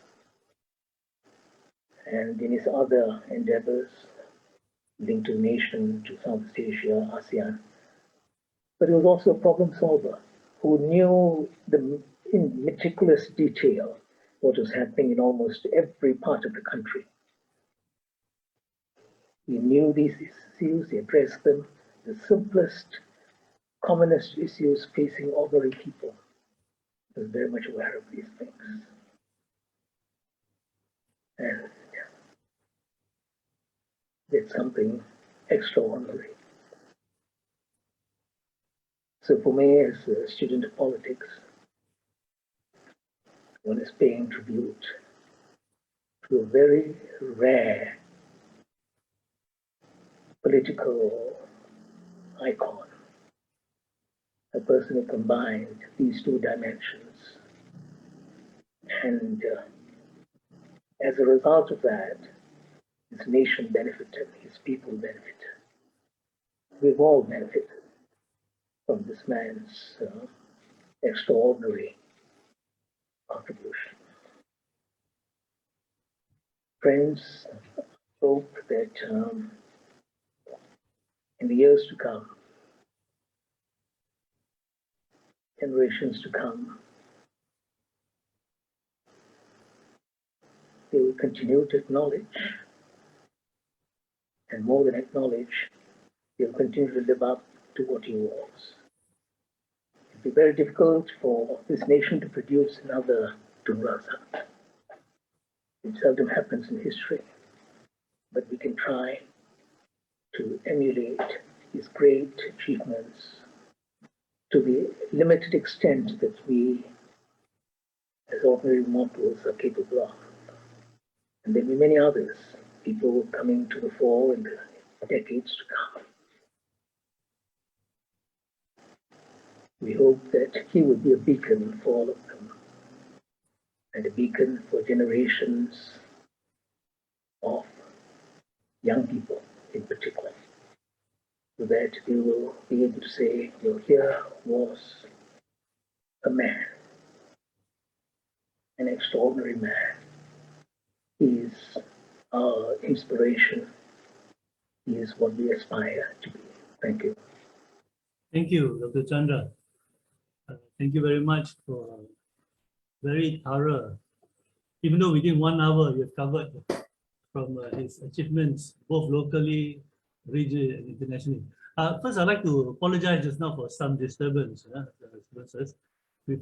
and in his other endeavors linked to the nation, to Southeast Asia, ASEAN. But he was also a problem solver who knew in meticulous detail what was happening in almost every part of the country. He knew these issues, he addressed them, the simplest, commonest issues facing ordinary people. He was very much aware of these things. And did something extraordinary. So for me, as a student of politics, one is paying tribute to a very rare political icon, a person who combined these two dimensions. And as a result of that, his nation benefited, his people benefited. we've all benefited from this man's extraordinary contribution. Friends, hope that in the years to come, generations to come, they will continue to acknowledge, and more than acknowledge, they'll continue to live up to what he was. It'll be very difficult for this nation to produce another Tun Razak. It seldom happens in history, but we can try to emulate his great achievements to the limited extent that we, as ordinary mortals, are capable of. And there will be many others, people coming to the fore in the decades to come. We hope that he will be a beacon for all of them, and a beacon for generations of young people in particular, so that they will be able to say, well, here was a man, an extraordinary man. He is our inspiration. He is what we aspire to be. Thank you. Thank you, Dr. Chandra. Thank you very much for very thorough. Even though within 1 hour you have covered from his achievements, both locally, regionally, and internationally. First, I'd like to apologize just now for some disturbances.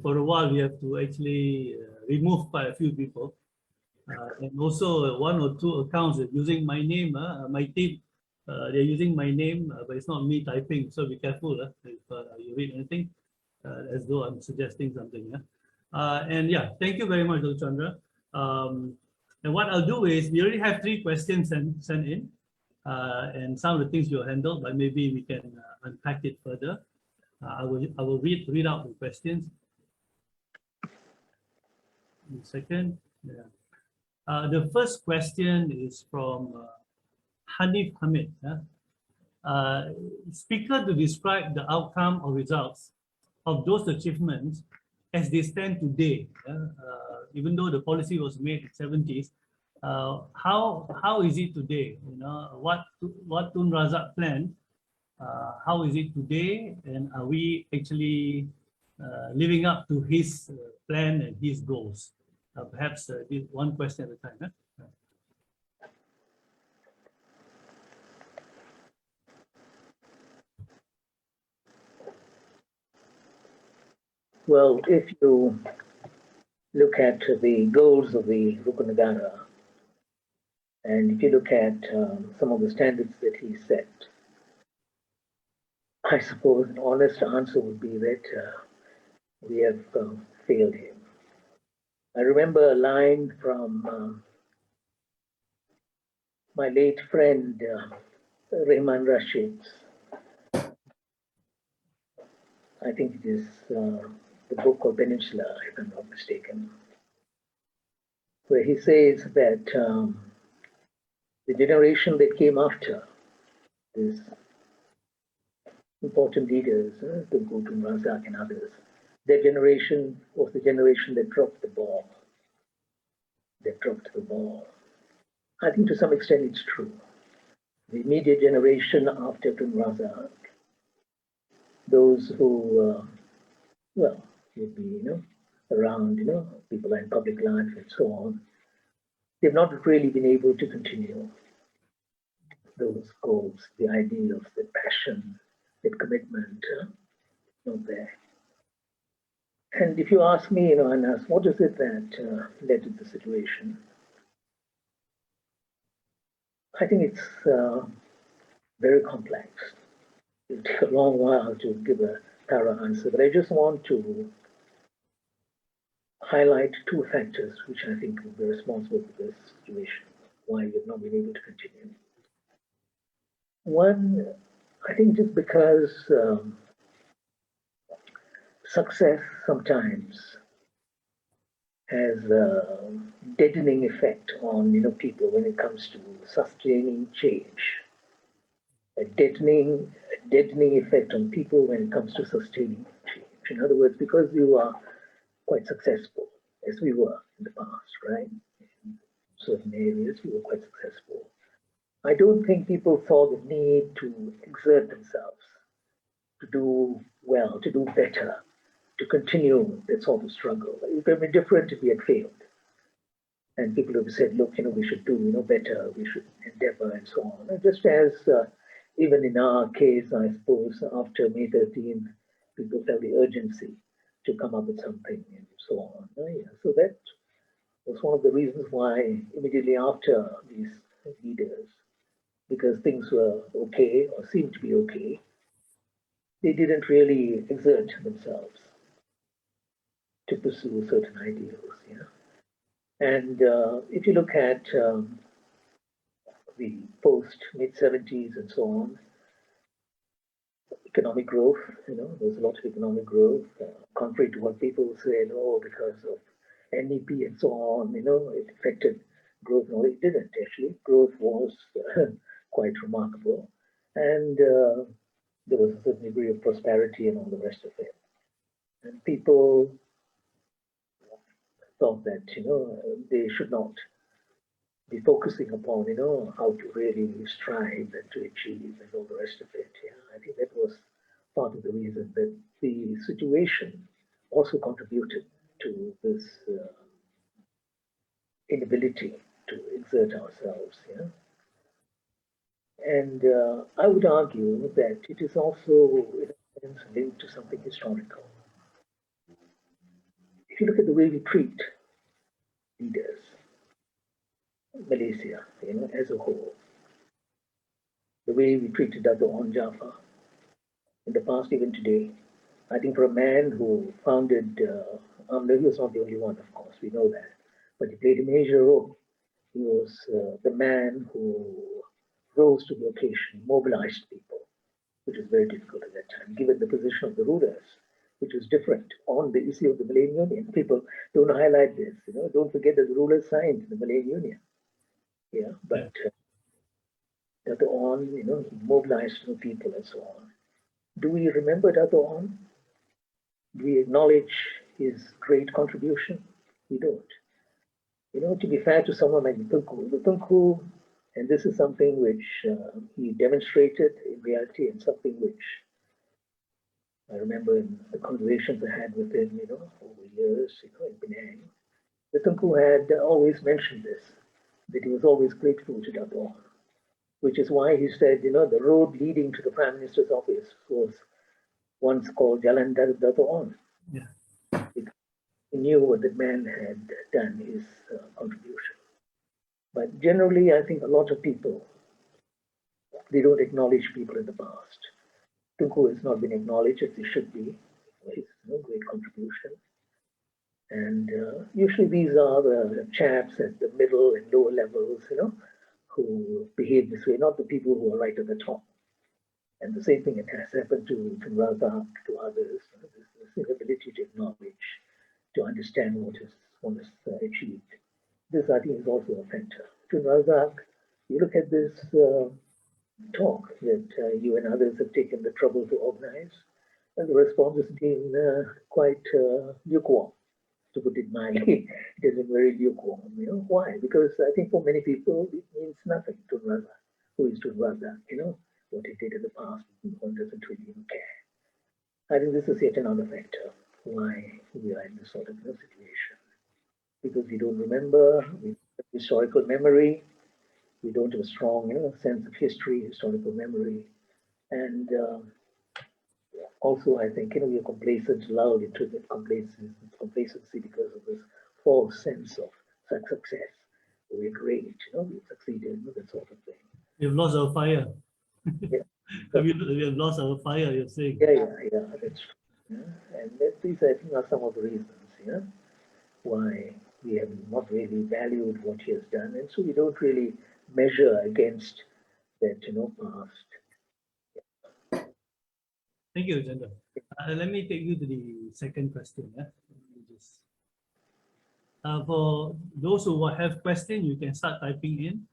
For a while, we have to actually remove quite a few people. And also 1 or 2 accounts are using my name, my team, they're using my name, but it's not me typing, so be careful if you read anything as though I'm suggesting something. And yeah, thank you very much, Dr. Chandra. And what I'll do is, we already have 3 questions sent in, and some of the things you'll handle, but maybe we can unpack it further. I will read out the questions. In a second. Yeah. The first question is from Hanif Hamid. Speaker to describe the outcome or results of those achievements as they stand today. Even though the policy was made in the 70s, how is it today? You know, what Tun Razak planned, how is it today, and are we actually living up to his plan and his goals? Perhaps one question at a time. Well, if you look at the goals of the Rukun Negara, and if you look at some of the standards that he set, I suppose an honest answer would be that we have failed him. I remember a line from my late friend Rehman Rashid's, I think it is the book called Peninsula, if I'm not mistaken, where he says that the generation that came after these important leaders, the Tun Razak and others, their generation was the generation that dropped the ball. I think to some extent it's true. The immediate generation after Tun Razak, those who, well, would be, around, people in public life and so on, they've not really been able to continue those goals, the ideals, the passion, that commitment, not there. And if you ask me, and ask, what is it that led to the situation? I think it's very complex. It'll take a long while to give a thorough answer, but I just want to highlight 2 factors which I think will be responsible for this situation, why we've not been able to continue. One, I think just because success sometimes has a deadening effect on people when it comes to sustaining change. A deadening deadening effect on people when it comes to sustaining change. In other words, because you are quite successful, as we were in the past, right? In certain areas, we were quite successful. I don't think people saw the need to exert themselves, to do well, to do better, to continue that sort of struggle. It would have been different if we had failed. And people have said, look, we should do, better, we should endeavor and so on. And just as even in our case, I suppose, after May 13th, people felt the urgency to come up with something and so on. Yeah. So that was one of the reasons why immediately after these leaders, because things were okay or seemed to be okay, they didn't really exert themselves to pursue certain ideals. Yeah. And if you look at the post mid 70s and so on, economic growth, there's a lot of economic growth, contrary to what people say, no, because of NEP and so on, it affected growth. No, it didn't actually. Growth was quite remarkable. And there was a certain degree of prosperity and all the rest of it. And people thought that, they should not be focusing upon, how to really strive and to achieve and all the rest of it. Yeah, I think that was part of the reason that the situation also contributed to this inability to exert ourselves. Yeah, and I would argue that it is also, in a sense, linked to something historical. If you look at the way we treat leaders, Malaysia, as a whole, the way we treated Dato' Onn Jaafar in the past, even today. I think for a man who founded, he was not the only one, of course, we know that, but he played a major role. He was the man who rose to the occasion, mobilized people, which was very difficult at that time, given the position of the rulers, which was different on the issue of the Malayan Union. People don't highlight this, don't forget that the rulers signed the Malayan Union. Yeah, but Dato' Onn, he mobilized people and so on. Do we remember Dato' Onn? Do we acknowledge his great contribution? We don't. To be fair to someone like the Tunku, and this is something which he demonstrated in reality and something which I remember in the conversations I had with him, over years, in Penang. The Tunku had always mentioned this, that he was always grateful to Dato' Onn, which is why he said, the road leading to the Prime Minister's office was once called Jalan Dato' Onn. Yeah. He knew what the man had done, his contribution. But generally, I think a lot of people, they don't acknowledge people in the past. Tunku has not been acknowledged as he should be for his great contribution. And usually these are the chaps at the middle and lower levels, who behave this way, not the people who are right at the top. And the same thing has happened to Razak, to others, this inability to acknowledge, to understand what is achieved. This, I think, is also a factor. To Razak, you look at this talk that you and others have taken the trouble to organize, and the response has been quite lukewarm, to put it mildly. It has been very lukewarm. Why? Because I think for many people it means nothing to Razak. Who is to Razak? What he did in the past, one doesn't really care. I think this is yet another factor why we are in this sort of situation. Because we don't remember, we have historical memory, we don't have a strong sense of history, historical memory. And also, I think we are complacent, lulled into that complacency because of this false sense of success. We're great, we've succeeded, that sort of thing. We've lost our fire. Yeah. we have lost our fire, you're saying. Yeah, that's true. Yeah? And these, I think, are some of the reasons, why we have not really valued what he has done. And so we don't really measure against that, past. Thank you, Janda. Let me take you to the second question. For those who have questions, you can start typing in.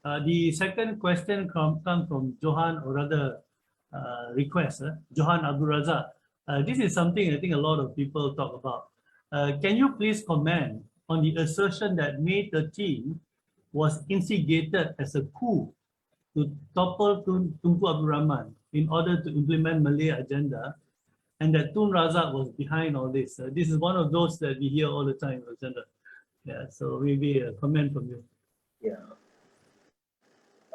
The second question comes from Johan, or rather request, Johan Abdul Razak. This is something I think a lot of people talk about. Can you please comment on the assertion that May 13 was instigated as a coup to topple Tunku Abdul Rahman in order to implement Malay agenda, and that Tun Razak was behind all this? This is one of those that we hear all the time, agenda. Yeah, so maybe a comment from you. Yeah.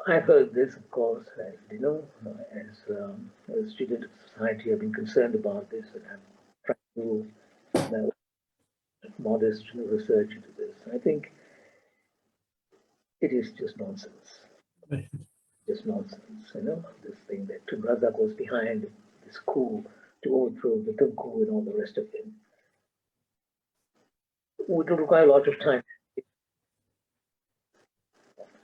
I've heard this, of course, and as a student of society, I've been concerned about this, and I'm trying to modest research into this. I think it is just nonsense. Just nonsense, this thing that Tun Razak was behind this coup to overthrow the Tunku and all the rest of it. It will require a lot of time,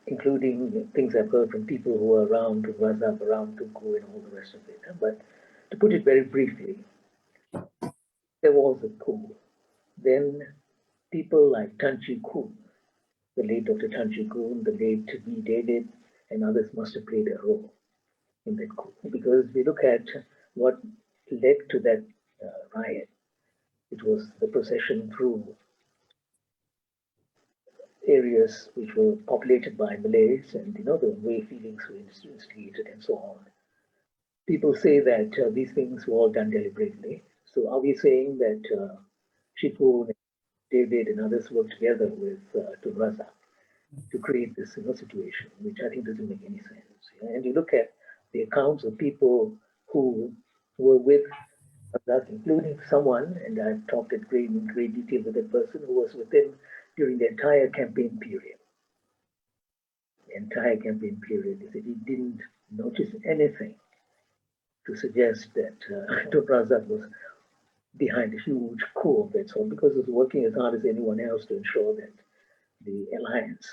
including things I've heard from people who are around Tun Razak, around Tunku and all the rest of it. But to put it very briefly, there was a coup. Then people like Tan Chi Kun, the late Dr. Tan Chi Kun, the late B. David, and others must have played a role in that coup. Because we look at what led to that riot, it was the procession through areas which were populated by Malays, and the way feelings were instigated and so on. People say that these things were all done deliberately. So are we saying that Shifu, David, and others worked together with Tun Razak to create this situation, which I think doesn't make any sense? And you look at the accounts of people who were with Razak, including someone, and I've talked in great detail with that person, who was with him during the entire campaign period. The entire campaign period, he said he didn't notice anything to suggest that Tun Razak was behind a huge coup of that sort, because he was working as hard as anyone else to ensure that the alliance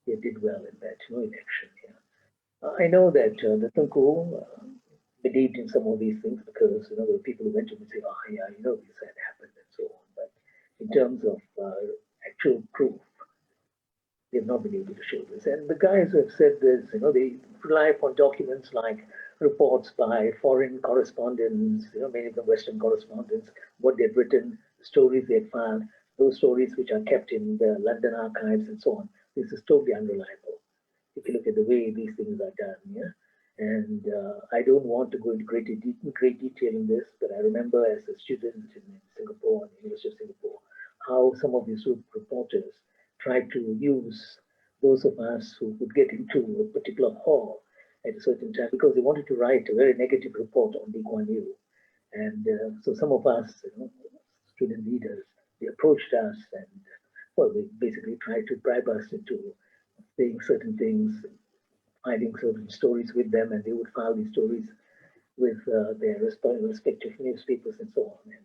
did well in that election. Yeah. I know that the Tunku believed in some of these things, because there were people who went to him and say, "Oh yeah, this had happened," and so on. But in terms of actual proof, they've not been able to show this. And the guys who have said this, they rely upon documents like reports by foreign correspondents, many of them Western correspondents, what they'd written, stories they had found, those stories which are kept in the London archives and so on. This is totally unreliable if you look at the way these things are done. Yeah. And I don't want to go into great detail in this, but I remember as a student in Singapore, in the University of Singapore, how some of these reporters tried to use those of us who could get into a particular hall at a certain time, because they wanted to write a very negative report on Lee Kuan Yew. And so some of us, student leaders, they approached us and, well, they basically tried to bribe us into saying certain things, finding certain stories with them, and they would file these stories with their respective newspapers and so on. And,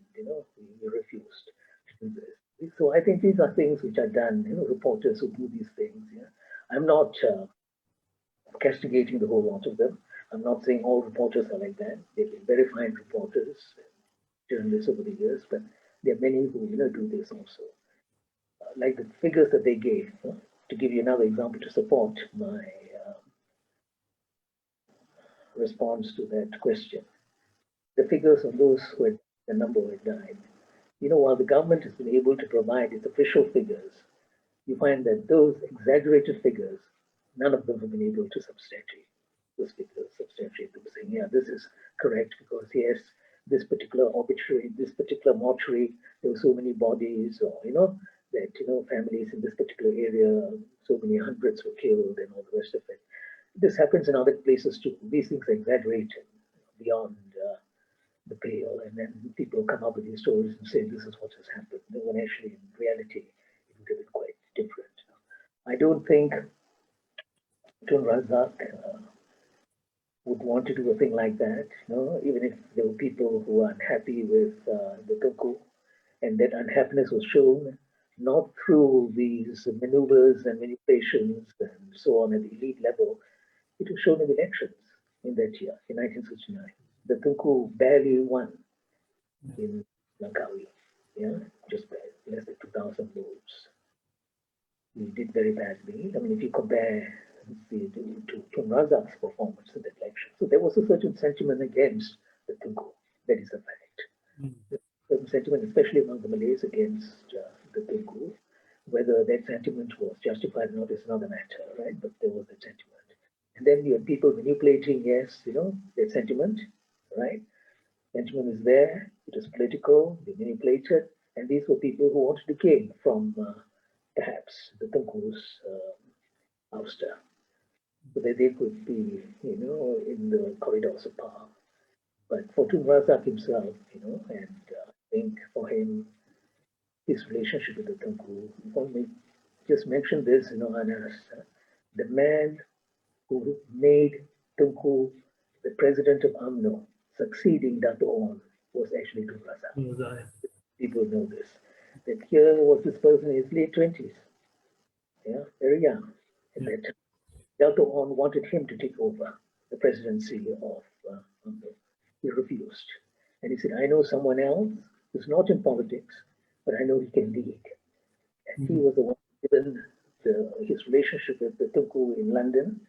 we refused to do this. So I think these are things which are done, reporters who do these things. Yeah. I'm not castigating the whole lot of them. I'm not saying all reporters are like that. They've been very fine reporters, journalists over the years, but there are many who do this also. Like the figures that they gave, to give you another example to support my response to that question. The figures of those who had, the number who had died. While the government has been able to provide its official figures, you find that those exaggerated figures, none of them have been able to substantiate those figures, substantiate them, saying, yeah, this is correct, because yes, this particular obituary, this particular mortuary, there were so many bodies, or that families in this particular area, so many hundreds were killed, and all the rest of it. This happens in other places too. These things are exaggerated beyond the pale, and then people come up with these stories and say this is what has happened, when actually in reality it would have been quite different. I don't think Tun Razak would want to do a thing like that, even if there were people who are unhappy with the Tunku, and that unhappiness was shown not through these maneuvers and manipulations and so on at the elite level. It was shown in elections in that year, in 1969. The Tunku barely won in Langkawi, just less than 2,000 votes. We did very badly. I mean, if you compare to Tun Razak's performance in the election. So there was a certain sentiment against the Tunku. That is a fact. Certain sentiment, especially among the Malays, against the Tunku. Whether that sentiment was justified or not is another matter, right? But there was that sentiment. And then you had people manipulating, yes, that sentiment, right? Sentiment is there, it is political, they manipulated, and these were people who wanted to gain from perhaps the Tunku's ouster, so that they could be, in the corridors of power. But for Tun Razak himself, and I think for him, his relationship with the Tunku, if I may just mention this, Anas, the man who made Tunku the president of UMNO, succeeding Dato On, was actually Tun Razak. People know this. That here was this person in his late 20s, very young at that time. Dato On wanted him to take over the presidency of UMNO. He refused. And he said, I know someone else who's not in politics, but I know he can lead. And he was the one given his relationship with the Tunku in London.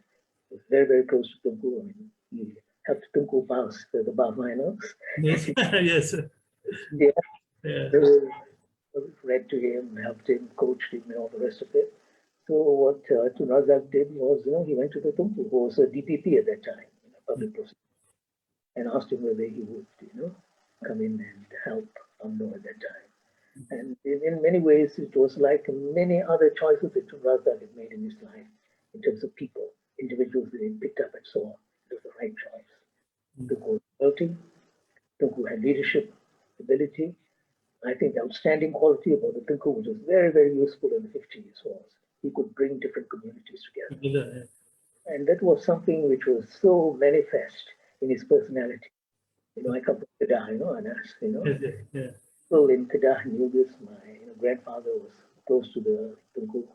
He was very, very close to Tunku. I mean, he helped Tunku pass the bar finals. Yes, yes. Yeah. So, read to him, helped him, coached him, and all the rest of it. So what Tun Razak did was, he went to the Tunku, who was a DPP at that time, public prosecutor, and asked him whether he would, come in and help UMNO at that time. And in many ways, it was like many other choices that Tun Razak had made in his life, in terms of people, individuals that he picked up and so on. It was the right choice. Tunku was wealthy, Tunku had leadership ability. I think the outstanding quality about the Tunku, which was very, very useful in the 50s, was he could bring different communities together. And that was something which was so manifest in his personality. I come from Kedah, Anas, People in Kedah knew this. My grandfather was close to the Tunku,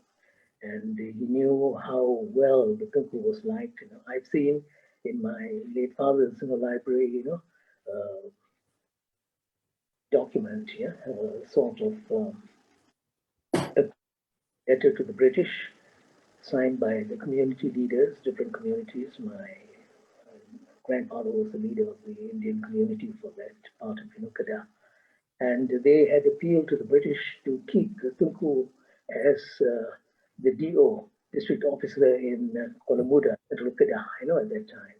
and he knew how well the Tunku was liked. I've seen in my late father's library, document, sort of a letter to the British, signed by the community leaders, different communities. My grandfather was the leader of the Indian community for that part of Kedah. And they had appealed to the British to keep the Tunku as the DO, district officer in Kuala Muda, Central Kedah, at that time,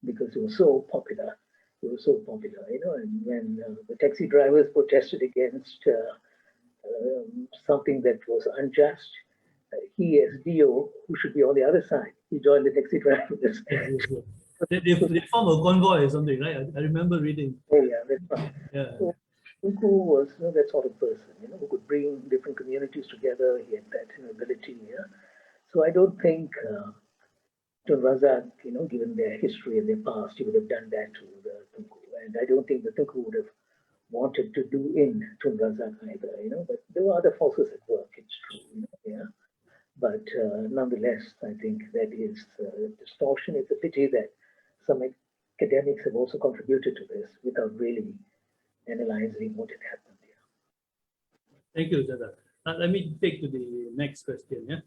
because it was so popular. It was so popular, and when the taxi drivers protested against something that was unjust, he as DO, who should be on the other side, he joined the taxi drivers. They form a convoy or something, right? I remember reading. Oh yeah, that's right. Yeah. So, Tunku was that sort of person, who could bring different communities together. He had that ability. So I don't think Tun Razak, given their history and their past, he would have done that to the Tunku. And I don't think the Tunku would have wanted to do in Tun Razak either. But there were other forces at work. It's true. But nonetheless, I think that is distortion. It's a pity that some academics have also contributed to this without really analyzing what had happened here. Thank you, Jada. Let me take to the next question.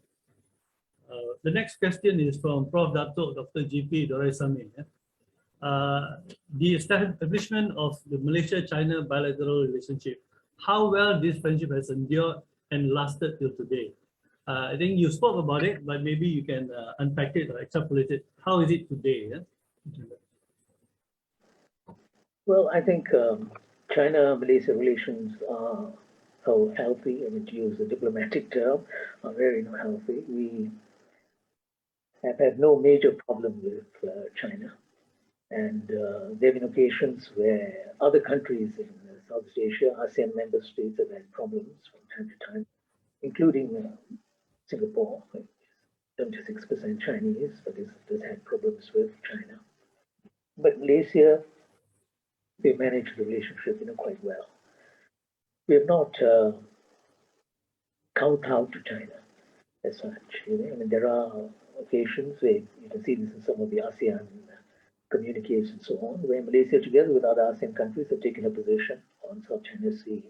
The next question is from Prof. Dato Dr. G.P. Doraisamy. The establishment of the Malaysia-China bilateral relationship, how well this friendship has endured and lasted till today. I think you spoke about it, but maybe you can unpack it or extrapolate it. How is it today? Well, I think China-Malaysia relations are healthy, and to use a diplomatic term, are very healthy. We have had no major problem with China. And there have been occasions where other countries in Southeast Asia, ASEAN member states, have had problems from time to time, including Singapore, 76% Chinese, but has had problems with China. But Malaysia, they managed the relationship quite well. We have not kowtowed to China as such. I mean, there are occasions where you can see this in some of the ASEAN communiques and so on, where Malaysia, together with other ASEAN countries, have taken a position on South China Sea,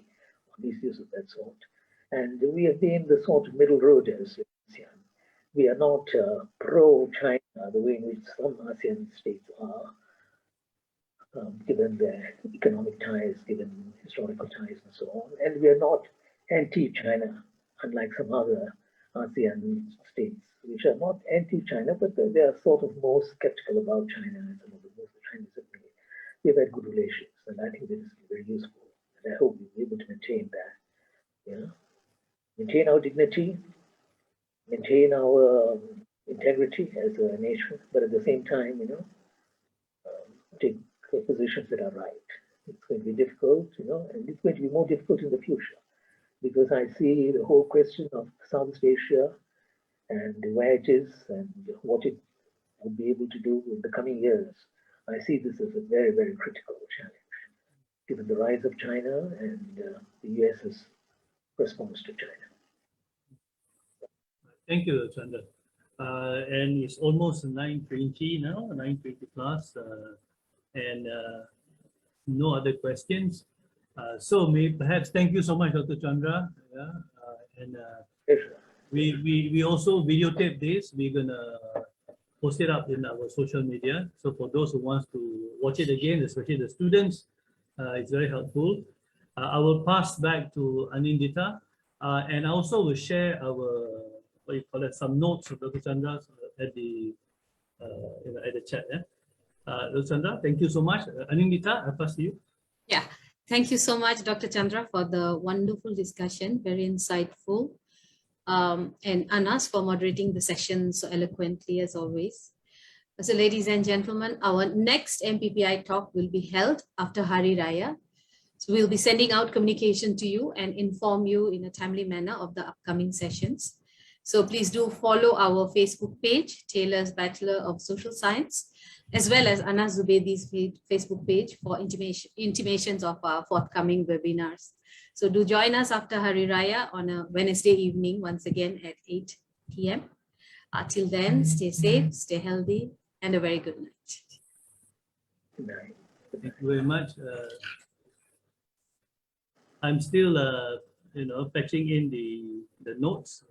on issues of that sort. And we have been the sort of middle road as ASEAN. we are not pro-China the way in which some ASEAN states are, given their economic ties, given historical ties, and so on. And we are not anti-China, unlike some other ASEAN states, which are not anti-China, but they are sort of more skeptical about China and some of the moves the Chinese have made. We've had good relations, and I think this is very useful. And I hope we'll be able to maintain that. Maintain our dignity, maintain our integrity as a nation, but at the same time, take positions that are right. It's going to be difficult, and it's going to be more difficult in the future because I see the whole question of Southeast Asia and where it is and what it will be able to do in the coming years. I see this as a very, very critical challenge, given the rise of China and the US's response to China. Thank you, Chandra. And it's almost 9:20 now, 9:20 plus, and no other questions. So perhaps thank you so much, Dr. Chandra. And we also videotape this. We're gonna post it up in our social media. So for those who wants to watch it again, especially the students, it's very helpful. I will pass back to Anindita, and I also will share our some notes of Dr. Chandra at the at the chat. Dr. Chandra, thank you so much. Anindita, I pass to you. Yeah, thank you so much, Dr. Chandra, for the wonderful discussion, very insightful. And Anas for moderating the session so eloquently as always. So ladies and gentlemen, our next MPPI talk will be held after Hari Raya. So we'll be sending out communication to you and inform you in a timely manner of the upcoming sessions. So please do follow our Facebook page, Taylor's Bachelor of Social Science, as well as Anas Zubedi's Facebook page for intimations of our forthcoming webinars. So do join us after Hari Raya on a Wednesday evening, once again at 8 p.m. Till then, stay safe, stay healthy, and a very good night. Good night. Thank you very much. I'm still, patching in the notes.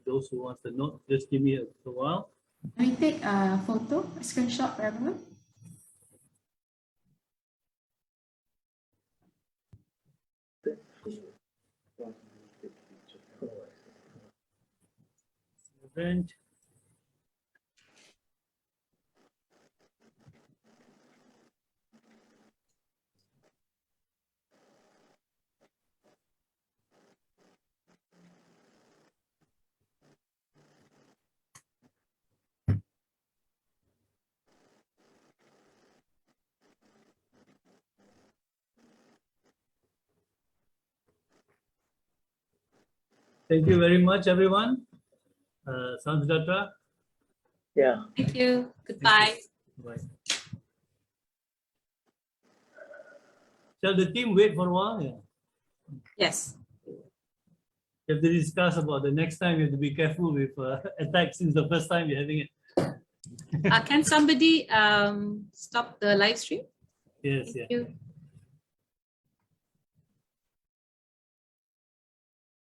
Those who want the note, just give me a while. Can we take a photo, a screenshot for everyone? Event. Thank you very much, everyone. Sounds Datra. Yeah. Thank you. Goodbye. Bye. Shall the team wait for a while? Yeah. Yes. You have to discuss about the next time. You have to be careful with attacks since the first time you're having it. Can somebody stop the live stream? Yes, Thank yeah. you.